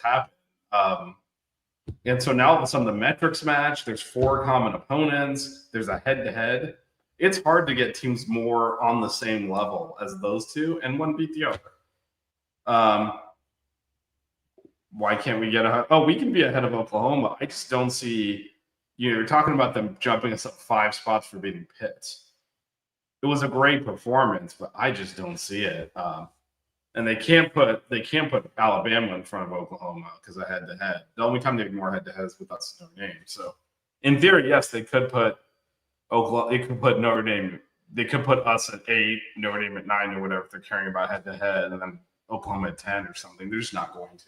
happened. And so now all of a sudden the metrics match. There's 4 common opponents. There's a head-to-head. It's hard to get teams more on the same level as those two, and one beat the other. why can't we get ahead? Oh, we can be ahead of Oklahoma. I just don't see. You're talking about them jumping us up 5 spots for beating Pitt. It was a great performance, but I just don't see it. And they can't put Alabama in front of Oklahoma because of head-to-head. The only time they have more head-to-heads with us is Notre Dame. So, in theory, yes, they could put Oklahoma. They could put Notre Dame. They could put us at 8, Notre Dame at 9, or whatever if they're caring about head-to-head, and then Oklahoma at 10 or something. They're just not going to.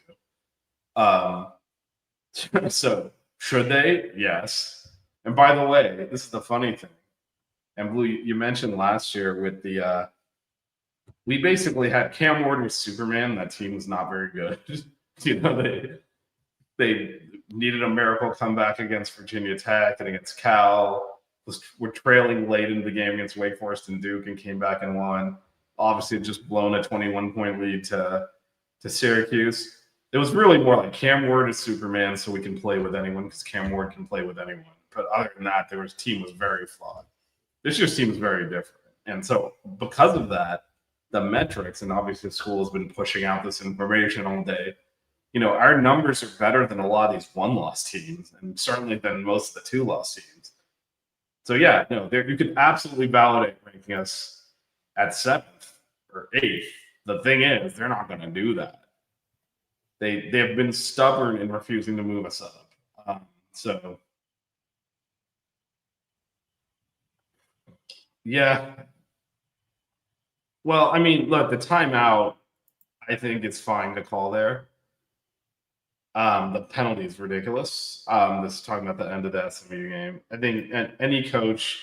So should they? Yes. And by the way, this is the funny thing. And Blue, you mentioned last year with the we basically had Cam Ward was Superman. That team was not very good. They needed a miracle comeback against Virginia Tech and against Cal. Were trailing late into the game against Wake Forest and Duke and came back and won. Obviously, just blown a 21-point lead to Syracuse. It was really more like Cam Ward is Superman, so we can play with anyone because Cam Ward can play with anyone. But other than that, team was very flawed. This year's team is very different. And so because of that, the metrics, and obviously the school has been pushing out this information all day, our numbers are better than a lot of these 1-loss teams, and certainly than most of the 2-loss teams. So yeah, you could absolutely validate ranking us at 7th or 8th. The thing is, they're not going to do that. They have been stubborn in refusing to move us up. So yeah. Well, I mean, look, the timeout, I think it's fine to call there. The penalty is ridiculous. This is talking about the end of the SMU game. I think any coach,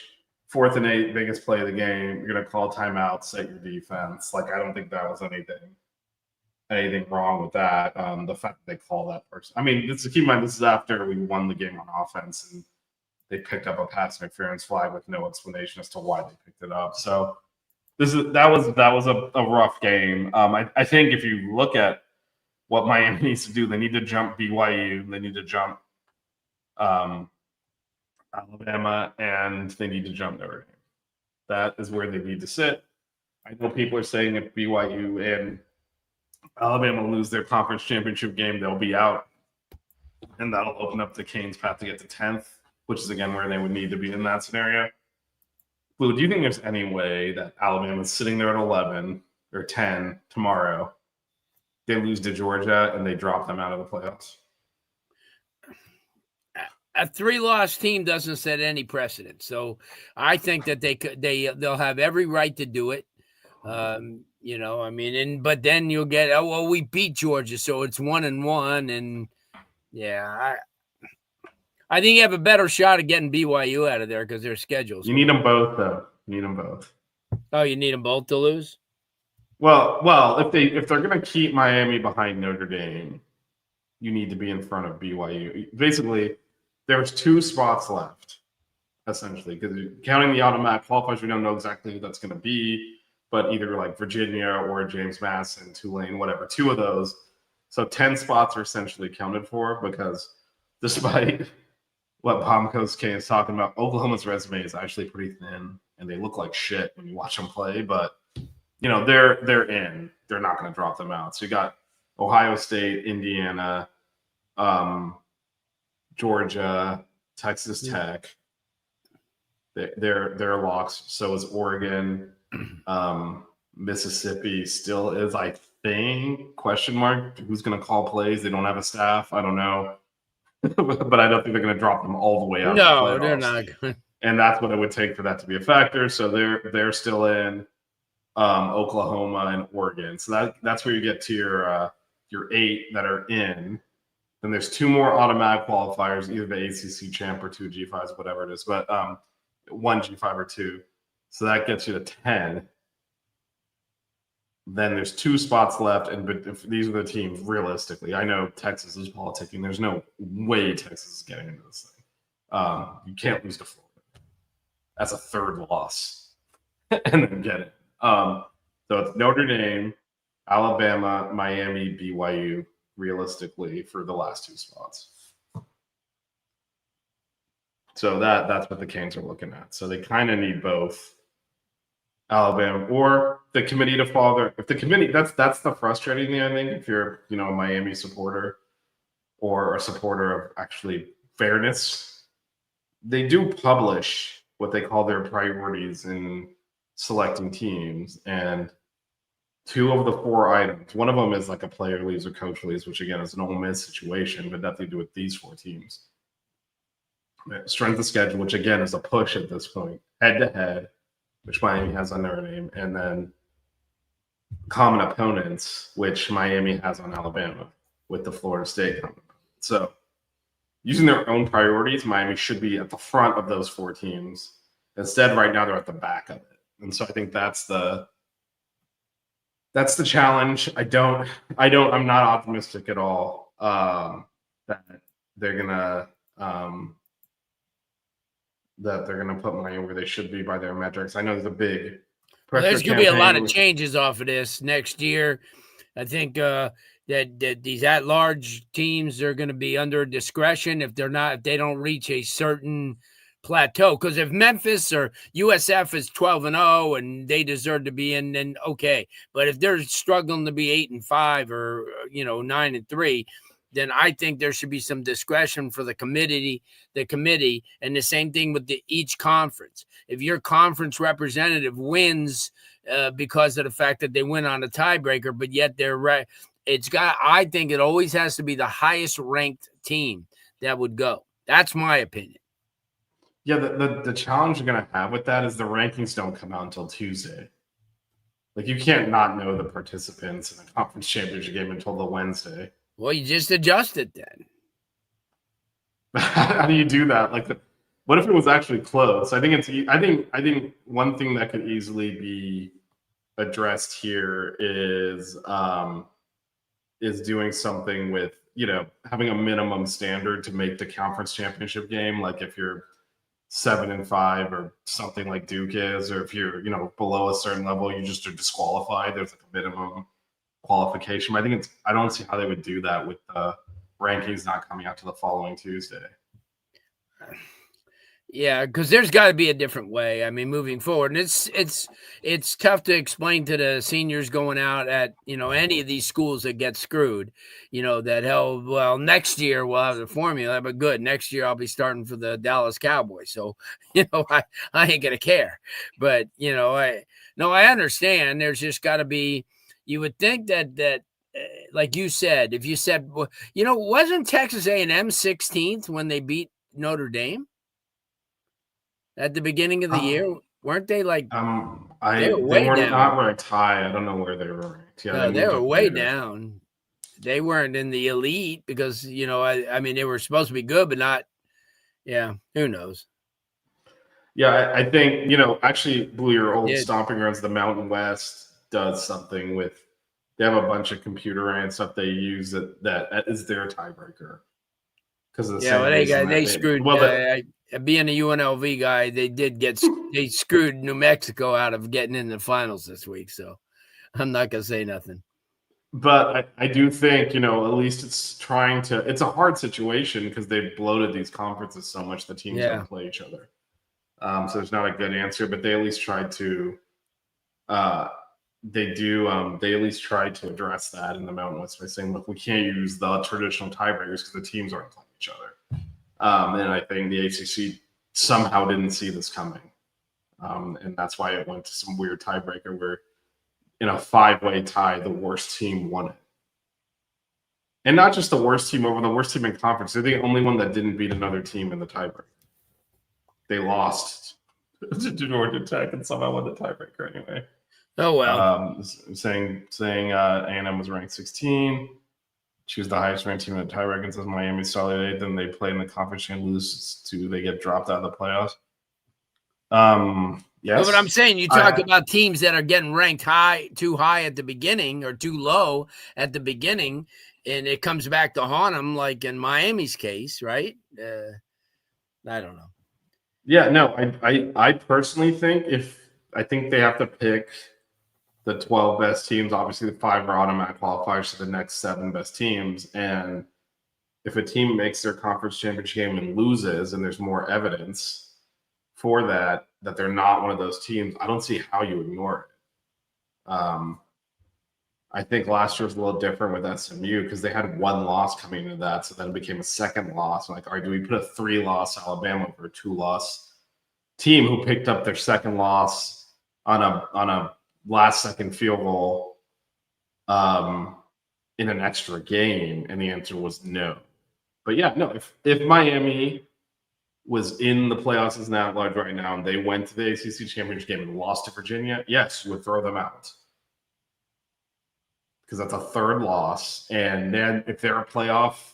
4th and 8, biggest play of the game, you're going to call timeout, set your defense. I don't think that was anything wrong with that. The fact that they call that person. I mean, keep in mind, this is after we won the game on offense and they picked up a pass interference flag with no explanation as to why they picked it up. So that was a rough game. I think if you look at what Miami needs to do, they need to jump BYU, they need to jump Alabama, and they need to jump Notre Dame. That is where they need to sit. I know people are saying if BYU and Alabama lose their conference championship game, they'll be out, and that'll open up the Canes' path to get to 10th, which is, again, where they would need to be in that scenario. Blue, do you think there's any way that Alabama's sitting there at 11 or 10 tomorrow, they lose to Georgia, and they drop them out of the playoffs? A 3-loss team doesn't set any precedent. So I think that they'll have every right to do it. But then you'll get, we beat Georgia, so it's 1-1. And yeah, I think you have a better shot of getting BYU out of there because their schedules. You need them both, though. You need them both. Oh, you need them both to lose? Well, if they're going to keep Miami behind Notre Dame, you need to be in front of BYU. Basically, there's 2 spots left, essentially, because counting the automatic qualifiers, we don't know exactly who that's going to be, but either Virginia or James Madison, Tulane, whatever, 2 of those. So 10 spots are essentially counted for because despite what Pomco's K is talking about, Oklahoma's resume is actually pretty thin, and they look like shit when you watch them play, but they're in. They're not going to drop them out. So you got Ohio State, Indiana, Georgia, Texas Tech. They're locks. So is Oregon. Mississippi still is, I think, question mark. Who's going to call plays? They don't have a staff. I don't know. But I don't think they're going to drop them all the way out. No, they're not. And that's what it would take for that to be a factor. So they're still in. Oklahoma and Oregon. So that's where you get to your 8 that are in. Then there's 2 more automatic qualifiers, either the ACC champ or 2 G5s, whatever it is, but 1 G5 or 2. So that gets you to 10. Then there's 2 spots left, and if these are the teams, realistically, I know Texas is politicking. There's no way Texas is getting into this thing. You can't lose to Florida. That's a 3rd loss, and then get it. So it's Notre Dame, Alabama, Miami, BYU, realistically, for the last 2 spots. So that's what the Canes are looking at. So they kind of need both Alabama or the committee to fall there. If the committee, that's the frustrating thing, I think, if you're a Miami supporter. or a supporter of actually fairness, they do publish what they call their priorities in selecting teams. And 2 of the 4 items, one of them is like a player leaves or coach leaves, which again is an Ole Miss situation, but nothing to do with these 4 teams. Strength of schedule, which again is a push at this point, head to head, which Miami has on their name, and then common opponents, which Miami has on Alabama with the Florida State common opponent. So using their own priorities, Miami should be at the front of those 4 teams. Instead, right now they're at the back of it. And so I think that's the challenge. I'm not optimistic at all that they're gonna put Miami where they should be by their metrics. I know there's a big Well, pressure there's going to be a lot of campaign. changes off of this next year. I think that these at-large teams are going to be under discretion if they don't reach a certain plateau. Because if Memphis or USF is 12-0 and they deserve to be in, then okay. But if they're struggling to be 8-5 or 9-3, then I think there should be some discretion for the committee, and the same thing with each conference. If your conference representative wins because of the fact that they win on a tiebreaker, but yet I think it always has to be the highest ranked team that would go. That's my opinion. Yeah, the challenge you're going to have with that is the rankings don't come out until Tuesday. Like, you can't not know the participants in the conference championship game until the Wednesday. Well, you just adjust it then. How do you do that? What if it was actually close? I think one thing that could easily be addressed here is doing something with, having a minimum standard to make the conference championship game. Like if you're 7-5 or something like Duke is, or if you're, below a certain level, you just are disqualified. There's like a minimum qualification. I don't see how they would do that with the rankings not coming out to the following Tuesday. Yeah, because there's got to be a different way. I mean, moving forward, and it's tough to explain to the seniors going out at any of these schools that get screwed. That next year we'll have the formula, but good, next year I'll be starting for the Dallas Cowboys, so I ain't gonna care. But I understand. There's just got to be. You would think that like you said, if you said, wasn't Texas A&M 16th when they beat Notre Dame at the beginning of the year? Weren't they like? They were not ranked high. I don't know where they were ranked. Yeah, no, they were way down. They weren't in the elite because I mean they were supposed to be good, but not. Yeah, who knows? Yeah, I think actually, Blue, your old stomping grounds, the Mountain West does something with. They have a bunch of computer-ran stuff they use that is their tiebreaker. Because they screwed. Being a UNLV guy, they screwed New Mexico out of getting in the finals this week. So I'm not gonna say nothing. But I do think at least it's a hard situation because they've bloated these conferences so much the teams don't play each other. So there's not a good answer, but they at least tried to. They at least tried to address that in the Mountain West by saying, look, we can't use the traditional tiebreakers because the teams aren't playing each other. And I think the ACC somehow didn't see this coming. And that's why it went to some weird tiebreaker where in a 5-way tie, the worst team won it. And not just the worst team over the worst team in conference. They're the only one that didn't beat another team in the tiebreaker. They lost to Georgia Tech and somehow won the tiebreaker anyway. Oh, well. Saying A&M was ranked 16. She was the highest ranked team in the tiebreaker and says Miami solid 8. Then they play in the conference and lose they get dropped out of the playoffs. Yes. But I'm saying you talk about teams that are getting ranked too high at the beginning or too low at the beginning, and it comes back to haunt them, like in Miami's case, right? I don't know. Yeah, no, I personally think I think they have to pick the 12 best teams. Obviously, the 5 are automatic qualifiers to the next 7 best teams. And if a team makes their conference championship game and loses, and there's more evidence for that they're not one of those teams, I don't see how you ignore it. I think last year was a little different with SMU because they had one loss coming into that, so then it became a second loss. Like, all right, do we put a 3-loss Alabama over a 2-loss team who picked up their second loss on a last second field goal in an extra game? And the answer was no. But yeah, no, if Miami was in the playoffs as an at-large right now and they went to the ACC championship game and lost to Virginia, yes, you would throw them out. Because that's a third loss. And then if they're a playoff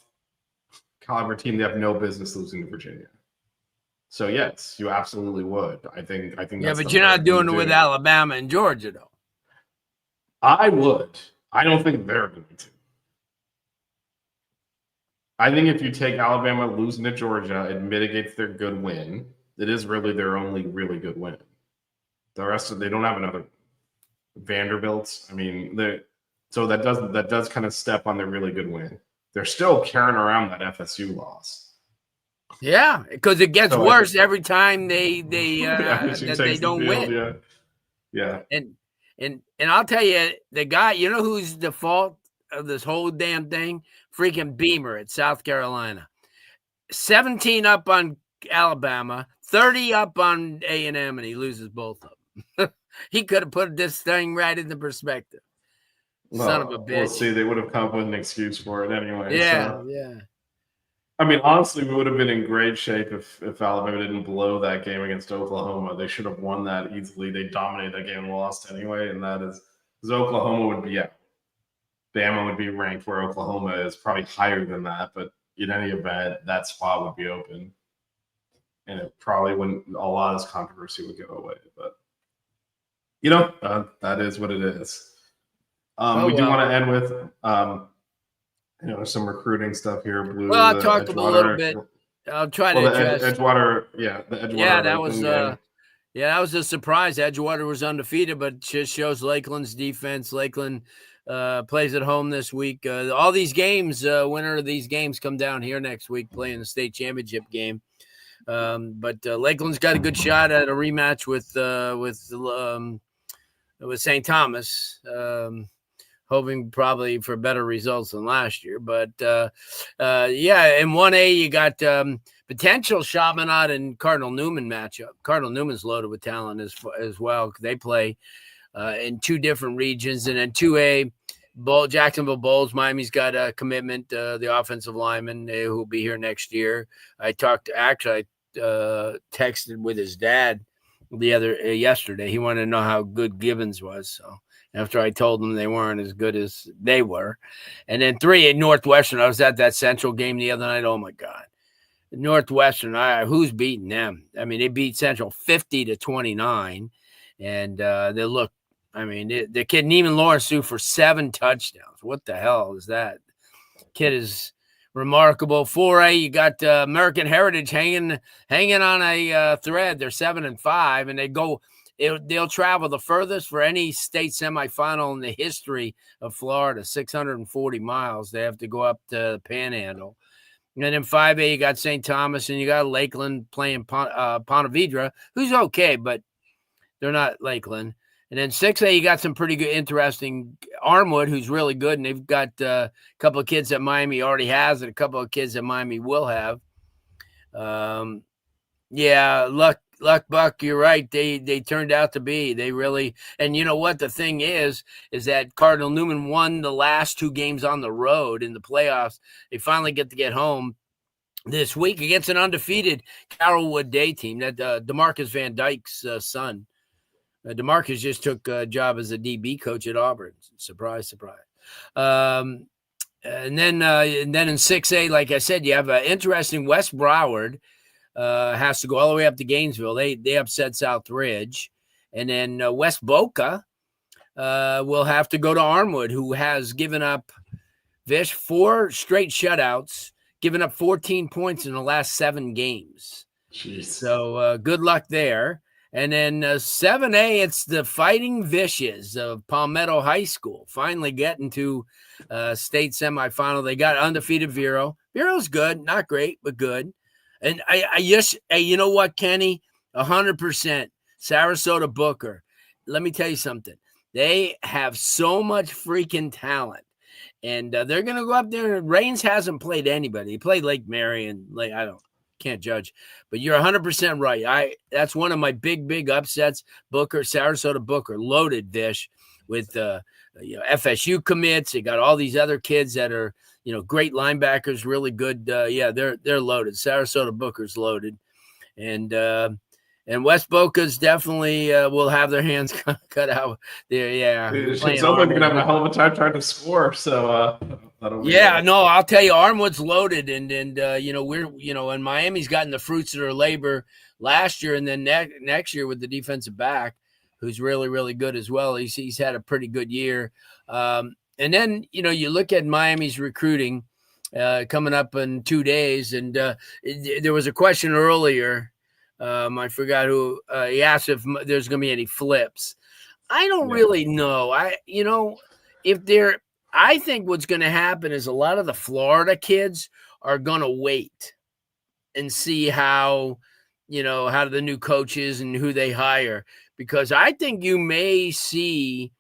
caliber team, they have no business losing to Virginia. So yes, you absolutely would. I think Yeah, that's but the you're right not thing doing to it with do. Alabama and Georgia, though. I would. I don't think they're going to. I think if you take Alabama losing to Georgia, it mitigates their good win. It is really their only really good win. The rest of they don't have another Vanderbilt's. I mean, so that does kind of step on their really good win. They're still carrying around that FSU loss. Yeah, because it gets So worse every time they FSU that takes they the don't field, win. Yeah. And I'll tell you, the guy, you know who's the fault of this whole damn thing? Freaking Beamer at South Carolina. 17 up on Alabama, 30 up on A&M, and he loses both of them. He could have put this thing right into perspective. Son of a bitch. We'll see. They would have come up with an excuse for it anyway. Yeah, so. yeah. I mean, honestly, we would have been in great shape if Alabama didn't blow that game against Oklahoma. They should have won that easily. They dominated that game and lost anyway, and that is because Oklahoma would be Bama would be ranked where Oklahoma is, probably higher than that. But in any event, that spot would be open, and it probably wouldn't. A lot of this controversy would go away. But that is what it is. We do want to end with. Some recruiting stuff here. Blue. Well, I'll talk a little bit. I'll try to address Edgewater. Yeah, the Edgewater. Yeah, that was that was a surprise. Edgewater was undefeated, but just shows Lakeland's defense. Lakeland plays at home this week. All these games, winner of these games, come down here next week playing the state championship game. But Lakeland's got a good shot at a rematch with St. Thomas. Hoping probably for better results than last year. But, in 1A, you got potential Chaminade and Cardinal Newman matchup. Cardinal Newman's loaded with talent as well. They play in two different regions. And then 2A, Jacksonville Bulls, Miami's got a commitment, the offensive lineman who will be here next year. I texted with his dad yesterday. He wanted to know how good Gibbons was, so after I told them they weren't as good as they were. And then 3 at Northwestern. I was at that Central game the other night. Oh, my God. Northwestern, who's beating them? I mean, they beat Central 50-29. And the kid, Neiman Lawrence, threw for 7 touchdowns. What the hell is that? Kid is remarkable. 4A, you got American Heritage hanging on a thread. They're 7-5, and they'll travel the furthest for any state semifinal in the history of Florida, 640 miles. They have to go up to the Panhandle. And then in 5A, you got St. Thomas, and you got Lakeland playing Ponte Vedra, who's okay, but they're not Lakeland. And then 6A, you got some pretty good, interesting Armwood, who's really good, and they've got a couple of kids that Miami already has and a couple of kids that Miami will have. Luck, Buck, you're right. They turned out to be. They really – and you know what? The thing is that Cardinal Newman won the last 2 games on the road in the playoffs. They finally get home this week against an undefeated Carrollwood Day team, that DeMarcus Van Dyke's son. DeMarcus just took a job as a DB coach at Auburn. Surprise, surprise. And then in 6A, like I said, you have an interesting West Broward. Has to go all the way up to Gainesville. They upset Southridge. And then West Boca will have to go to Armwood, who has given up 4 straight shutouts, given up 14 points in the last 7 games. Jeez. So good luck there. And then 7A, it's the Fighting Vishes of Palmetto High School, finally getting to state semifinal. They got undefeated Vero. Vero's good, not great, but good. And you know what, Kenny? 100%. Sarasota Booker. Let me tell you something. They have so much freaking talent. And they're going to go up there. Reigns hasn't played anybody. He played Lake Mary and can't judge. But you're 100% right. That's one of my big upsets. Sarasota Booker, loaded Vish with FSU commits. They got all these other kids that are great linebackers, really good. They're loaded. Sarasota Booker's loaded, and West Boca's definitely will have their hands cut out there. Yeah, it sounds like they're gonna have a hell of a time trying to score. So I'll tell you, Armwood's loaded, and and Miami's gotten the fruits of their labor last year, and then next year with the defensive back, who's really, really good as well. He's had a pretty good year. And then you look at Miami's recruiting coming up in 2 days, and there was a question earlier. I forgot who he asked if there's going to be any flips. I don't really know. I think what's going to happen is a lot of the Florida kids are going to wait and see how the new coaches and who they hire, because I think you may see,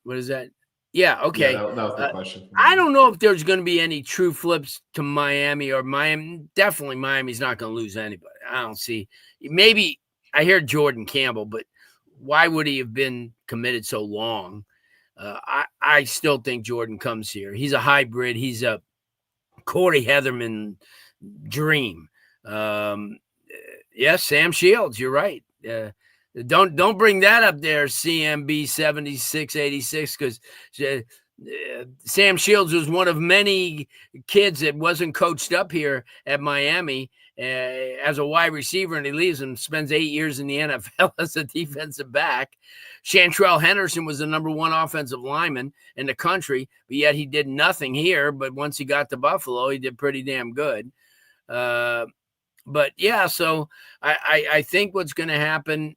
what is that? Yeah. Okay. Yeah, that was the question. I don't know if there's going to be any true flips to Miami or Miami. Definitely Miami's not going to lose anybody. I don't see. Maybe I hear Jordan Campbell, but why would he have been committed so long? I still think Jordan comes here. He's a hybrid. He's a Corey Heatherman dream. Yes, Sam Shields. You're right. Don't bring that up there, CMB 7686, because Sam Shields was one of many kids that wasn't coached up here at Miami as a wide receiver, and he leaves and spends 8 years in the NFL as a defensive back. Chantrell Henderson was the number one offensive lineman in the country, but yet he did nothing here. But once he got to Buffalo, he did pretty damn good. But yeah, so I think what's going to happen,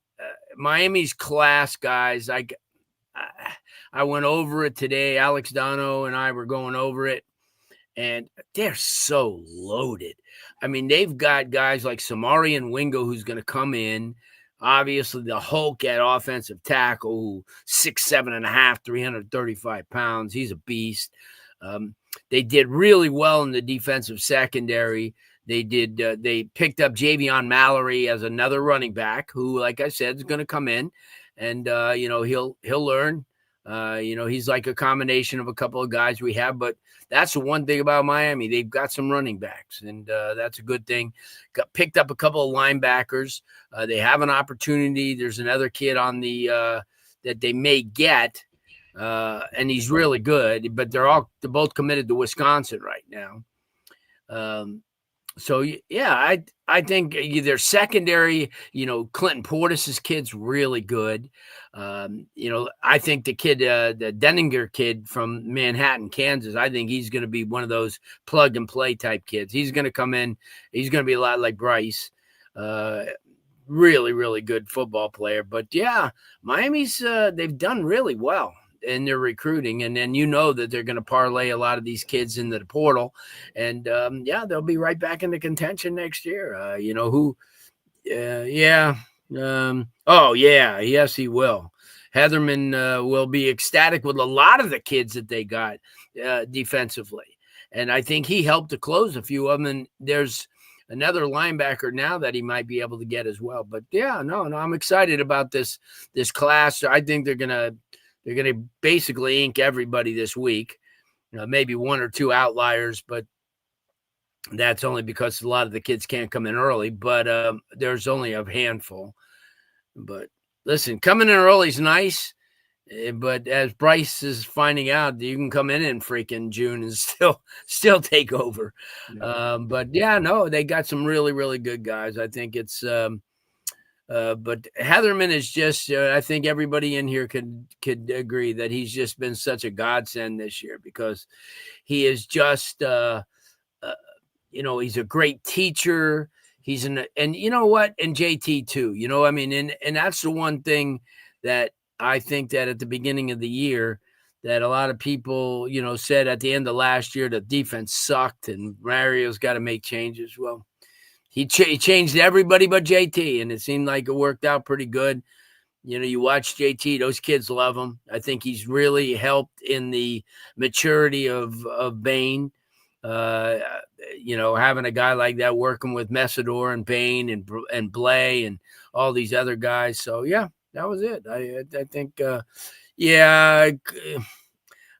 Miami's class, guys, I went over it today. Alex Dono and I were going over it, and they're so loaded. I mean, they've got guys like Samarian Wingo, who's going to come in. Obviously, the Hulk at offensive tackle, 6'7.5", 335 pounds. He's a beast. They did really well in the defensive secondary. They picked up Javion Mallory as another running back who, like I said, is going to come in, and he'll learn. He's like a combination of a couple of guys we have, but that's the one thing about Miami. They've got some running backs, and that's a good thing. Picked up a couple of linebackers. They have an opportunity. There's another kid on the that they may get, and he's really good, but they're both committed to Wisconsin right now. So yeah, I think their secondary, Clinton Portis's kid's really good. I think the kid, the Denninger kid from Manhattan, Kansas, I think he's going to be one of those plug and play type kids. He's going to come in. He's going to be a lot like Bryce. Really, really good football player. But yeah, Miami's they've done really well in their recruiting, and then that they're going to parlay a lot of these kids into the portal, and they'll be right back into contention next year. Yes, he will. Heatherman will be ecstatic with a lot of the kids that they got defensively, and I think he helped to close a few of them. And there's another linebacker now that he might be able to get as well. But I'm excited about this class. I think they're gonna basically ink everybody this week. Maybe one or two outliers, but that's only because a lot of the kids can't come in early. But there's only a handful. But listen, coming in early is nice. But as Bryce is finding out, you can come in freaking June and still take over. Yeah. They got some really, really good guys. I think it's but Heatherman is just, I think everybody in here could agree that he's just been such a godsend this year, because he is just, he's a great teacher. And you know what? And JT too, and that's the one thing that I think that at the beginning of the year that a lot of people, said at the end of last year, the defense sucked and Mario's got to make changes. Well, he changed everybody but JT, and it seemed like it worked out pretty good. You watch JT; those kids love him. I think he's really helped in the maturity of Bain. Having a guy like that working with Messidor and Bain and Blay and all these other guys. So yeah, that was it. I think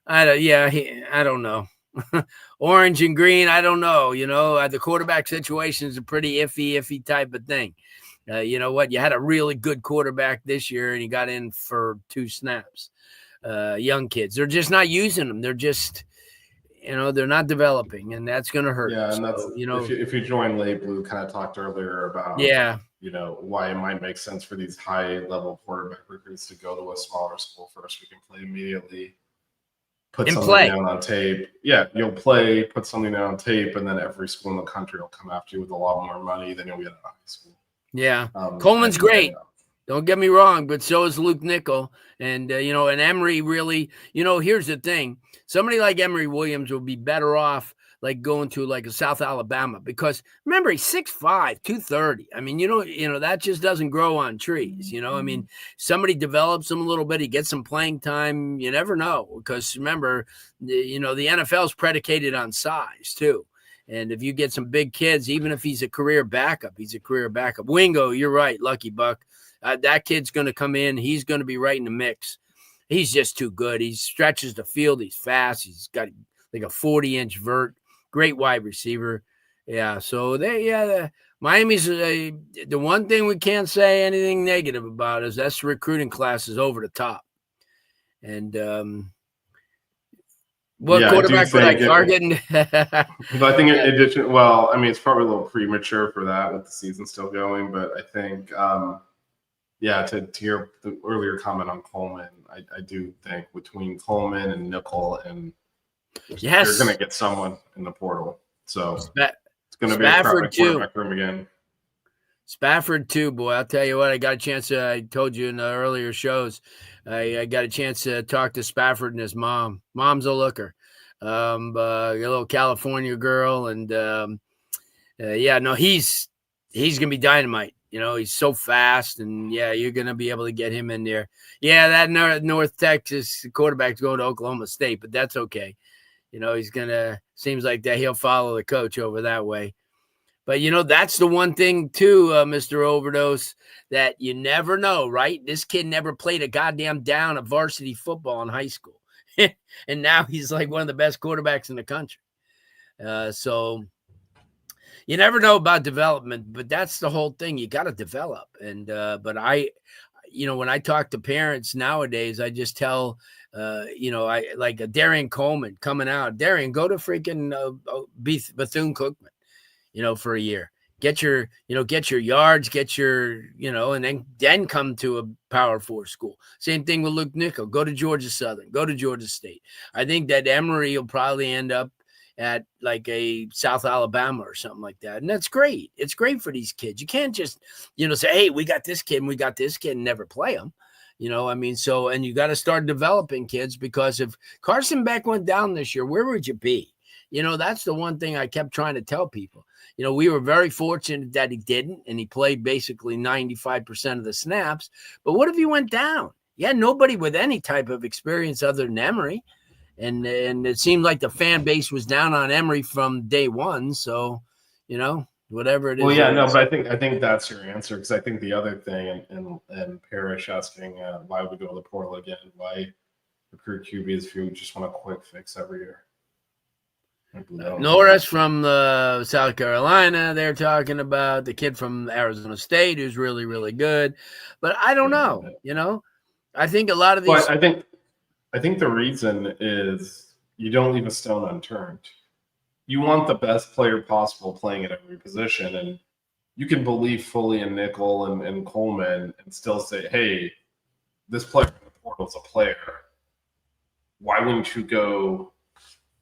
I don't know. Orange and green, I don't know. The quarterback situation is a pretty iffy type of thing. You know what? You had a really good quarterback this year, and he got in for 2 snaps. Young kids, they're just not using them. They're just, they're not developing, and that's going to hurt. Yeah, and so, that's if you join Late Blue, kind of talked earlier about why it might make sense for these high level quarterback recruits to go to a smaller school first. We can play immediately. Put something down on tape. Yeah, you'll play, put something down on tape, and then every school in the country will come after you with a lot more money than you'll get at high school. Yeah. Coleman's great. Don't get me wrong, but so is Luke Nickel. And, and Emory really, here's the thing. Somebody like Emory Williams will be better off like going to like a South Alabama because remember, he's 6'5", 230. I mean, that just doesn't grow on trees. I mean, somebody develops him a little bit. He gets some playing time. You never know because remember, the NFL is predicated on size too. And if you get some big kids, even if he's a career backup, he's a career backup. Wingo, you're right, Lucky Buck. That kid's going to come in. He's going to be right in the mix. He's just too good. He stretches the field. He's fast. He's got like a 40-inch vert. Great wide receiver. Yeah, so Miami's the one thing we can't say anything negative about is that's recruiting class is over the top. And quarterback would I target? I think it's probably a little premature for that with the season still going, but I think to your the earlier comment on Coleman, I do think between Coleman and Nickel and you're going to get someone in the portal. So it's going to be a perfect quarterback room again. Spafford too, boy. I'll tell you what, I got a chance. I told you in the earlier shows, I got a chance to talk to Spafford and his mom. Mom's a looker, a little California girl, and he's gonna be dynamite. He's so fast, and you're gonna be able to get him in there. Yeah, that North Texas quarterback's going to Oklahoma State, but that's okay. He's seems like that he'll follow the coach over that way. But, that's the one thing, too, Mr. Overdose, that you never know, right? This kid never played a goddamn down of varsity football in high school. And now he's like one of the best quarterbacks in the country. So you never know about development, but that's the whole thing. You got to develop. And but when I talk to parents nowadays, I just tell, I like a Darian Coleman coming out. Darian, go to freaking Bethune-Cookman. For a year, get your yards, get your, and then come to a Power 4 school. Same thing with Luke Nickel. Go to Georgia Southern, go to Georgia State. I think that Emory will probably end up at like a South Alabama or something like that. And that's great. It's great for these kids. You can't just, say, hey, we got this kid and we got this kid and never play them. And you got to start developing kids because if Carson Beck went down this year, where would you be? That's the one thing I kept trying to tell people. We were very fortunate that he didn't, and he played basically 95% of the snaps. But what if he went down? Yeah, nobody with any type of experience other than Emory. And it seemed like the fan base was down on Emory from day one. So, whatever it is. Well, yeah, no, but I think that's your answer because I think the other thing, and Parrish asking why we go to the portal again, why recruit QBs if you just want a quick fix every year. Norris from South Carolina, they're talking about the kid from Arizona State who's really, really good. But I don't know, I think a lot of these. But I think the reason is you don't leave a stone unturned. You want the best player possible playing at every position, and you can believe fully in Nickel and Coleman and still say, hey, this player in the portal is a player. Why wouldn't you go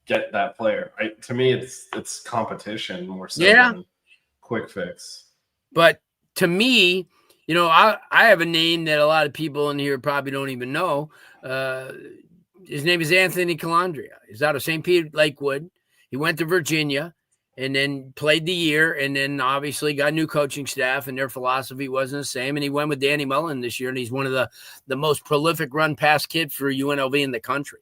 get that player? To me, it's competition more so than quick fix. But to me, I have a name that a lot of people in here probably don't even know. His name is Anthony Calandria. He's out of St. Pete Lakewood. He went to Virginia, and then played the year, and then obviously got a new coaching staff, and their philosophy wasn't the same. And he went with Danny Mullen this year, and he's one of the most prolific run pass kid for UNLV in the country.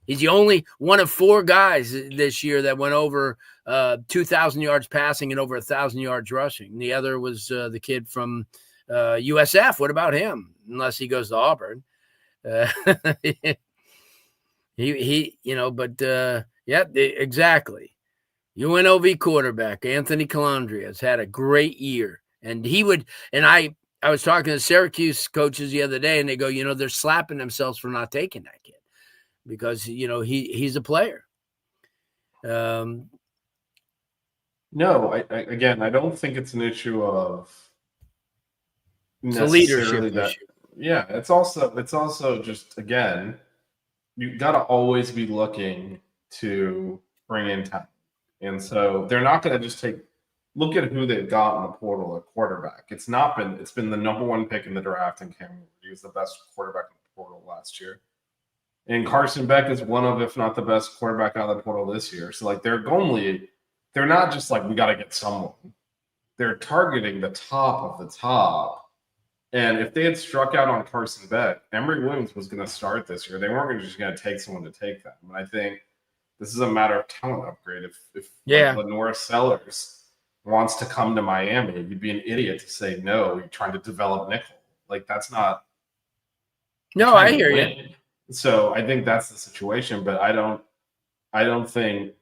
He's the only one of 4 guys this year that went over 2,000 yards passing and over 1,000 yards rushing. The other was the kid from USF. What about him? Unless he goes to Auburn. Exactly. UNLV quarterback Anthony Calandria has had a great year, and I was talking to Syracuse coaches the other day, and they go, they're slapping themselves for not taking that kid because he's a player. No, I don't think it's an issue of it's a leadership that, issue. Yeah, it's also just, again, you got to always be looking to bring in talent. And so they're not going to just look at who they've got in the portal at quarterback. It's been the number 1 pick in the draft in Cameron. He was the best quarterback in the portal last year. And Carson Beck is one of, if not the best quarterback out of the portal this year. So they're not just we got to get someone. They're targeting the top of the top. And if they had struck out on Carson Beck, Emory Williams was going to start this year. They weren't just going to take someone to take them. And I think this is a matter of talent upgrade. If Lenora Sellers wants to come to Miami, you'd be an idiot to say no. You're trying to develop nickel. That's not. No, I hear you. So I think that's the situation. But I don't think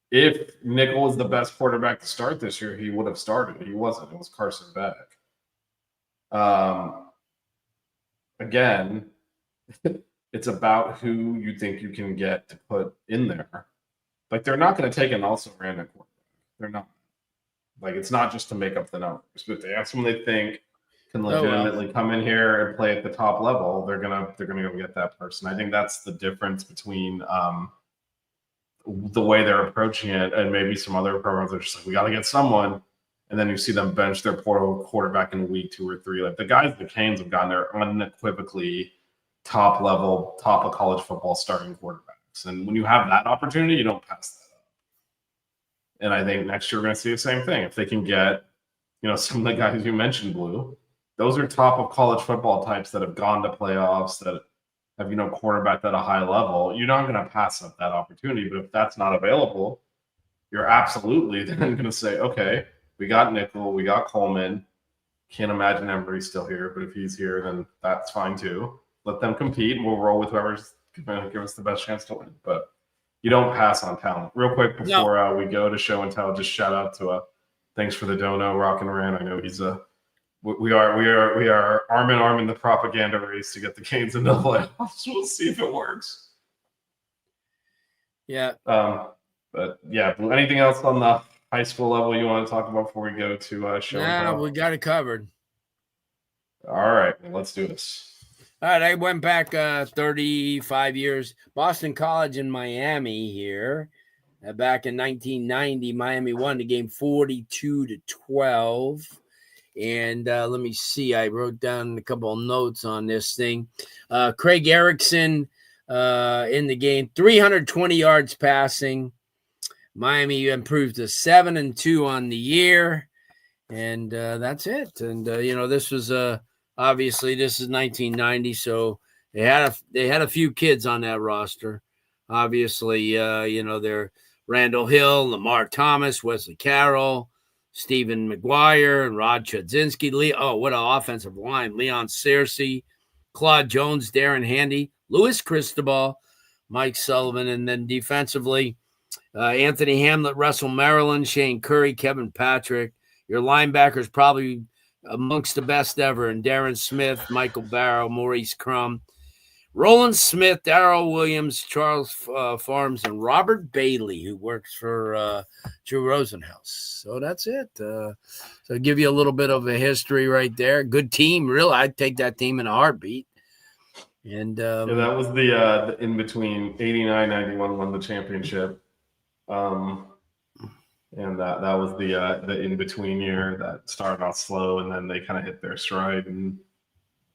if nickel was the best quarterback to start this year, he would have started. He wasn't. It was Carson Beck. Again, it's about who you think you can get to put in there. They're not going to take an also ran quarterback. They're not. It's not just to make up the numbers. But if they have someone they think can legitimately come in here and play at the top level, they're gonna go get that person. I think that's the difference between the way they're approaching it and maybe some other programs are just we got to get someone. And then you see them bench their portal quarterback in week 2 or 3. The guys the Canes have gotten are unequivocally top level, top of college football starting quarterbacks. And when you have that opportunity, you don't pass that up. And I think next year we're going to see the same thing. If they can get, some of the guys you mentioned, Blue, those are top of college football types that have gone to playoffs, that have, quarterbacked at a high level. You're not going to pass up that opportunity. But if that's not available, you're absolutely then going to say, okay, we got Nickel, we got Coleman. Can't imagine Emery's still here, but if he's here, then that's fine too. Let them compete, and we'll roll with whoever's going to give us the best chance to win. But you don't pass on talent. Real quick before we go to show and tell, just shout out to thanks for the dono, Rock and Ran. I know he's we are arm in arm in the propaganda race to get the Canes into the playoffs. We'll see if it works. Yeah. But yeah, anything else on the high school level you want to talk about before we go to show and tell? We got it covered. All right, let's do this. All right, I went back 35 years. Boston College in Miami here. Back in 1990, Miami won the game 42-12. And let me see. I wrote down a couple of notes on this thing. Craig Erickson in the game, 320 yards passing. Miami improved to 7-2 on the year, and that's it. And this was obviously this is 1990, so they had a few kids on that roster. Obviously, they're Randall Hill, Lamar Thomas, Wesley Carroll, Stephen McGuire, and Rod Chudzinski. What an offensive line! Leon Searcy, Claude Jones, Darren Handy, Louis Cristobal, Mike Sullivan, and then defensively. Anthony Hamlet, Russell Maryland, Shane Curry, Kevin Patrick. Your linebackers probably amongst the best ever. And Darren Smith, Michael Barrow, Maurice Crum, Roland Smith, Darrell Williams, Charles Farms, and Robert Bailey, who works for Drew Rosenhaus. So that's it. So I'll give you a little bit of a history right there. Good team, really. I'd take that team in a heartbeat. And that was the in between 89, 91 won the championship. And that was the in-between year that started off slow, and then they kind of hit their stride. And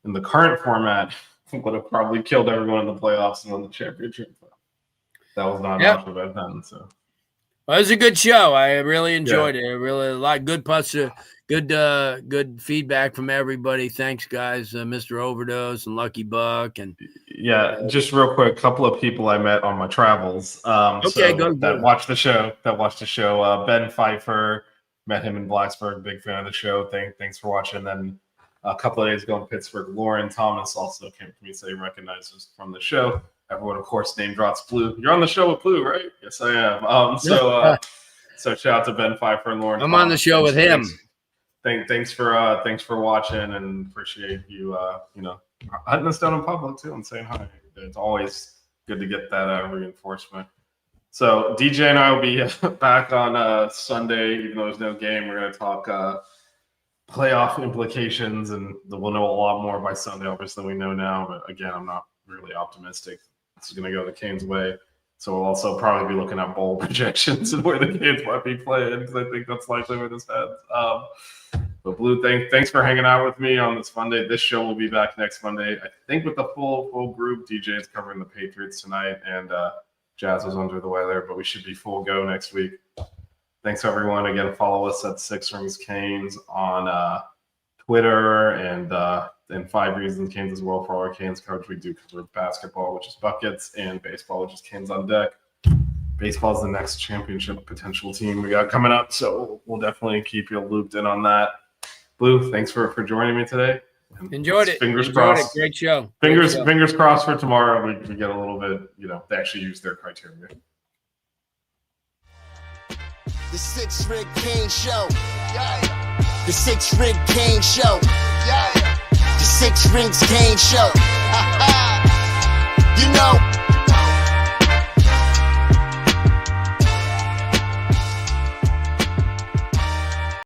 in the current format, would have probably killed everyone in the playoffs and won the championship. That was not an option back then. So, Well, it was a good show. I really enjoyed it. Really a lot good good feedback from everybody. Thanks, guys. Mr. Overdose and Lucky Buck and just real quick, a couple of people I met on my travels. That watched the show. Ben Pfeiffer, met him in Blacksburg. Big fan of the show. Thanks for watching. And then a couple of days ago in Pittsburgh, Lauren Thomas also came to me and said he recognizes us from the show. Everyone, of course, name drops Blue. You're on the show with Blue, right? Yes, I am. So shout out to Ben Pfeiffer and Lauren. I'm on the show with him. Thanks for watching, and appreciate you. Hunting us down in public too and saying hi. It's always good to get that reinforcement. So DJ and I will be back on Sunday, even though there's no game. We're going to talk playoff implications, and we'll know a lot more by Sunday, obviously, we know now. But again, I'm not really optimistic this is going to go the Canes' way. So we'll also probably be looking at bowl projections and where the Canes might be playing, because I think that's likely where this heads. But Blue, thanks for hanging out with me on this Monday. This show will be back next Monday, I think, with the full group. DJ is covering the Patriots tonight, and Jazz was under the weather, but we should be full go next week. Thanks, everyone. Again, follow us at Six Rings Canes on Twitter and 5 Reasons Canes as well for all our Canes coverage. We do cover basketball, which is Buckets, and baseball, which is Canes on Deck. Baseball is the next championship potential team we got coming up, so we'll definitely keep you looped in on that. Blue, thanks for joining me today. Enjoyed it. Fingers crossed. Great show. Fingers crossed for tomorrow. We get a little bit, they actually use their criteria. The Six Ring Cane Show. Yeah. The Six Ring Cane Show. Yeah. The Six Rings Cane Show. You know.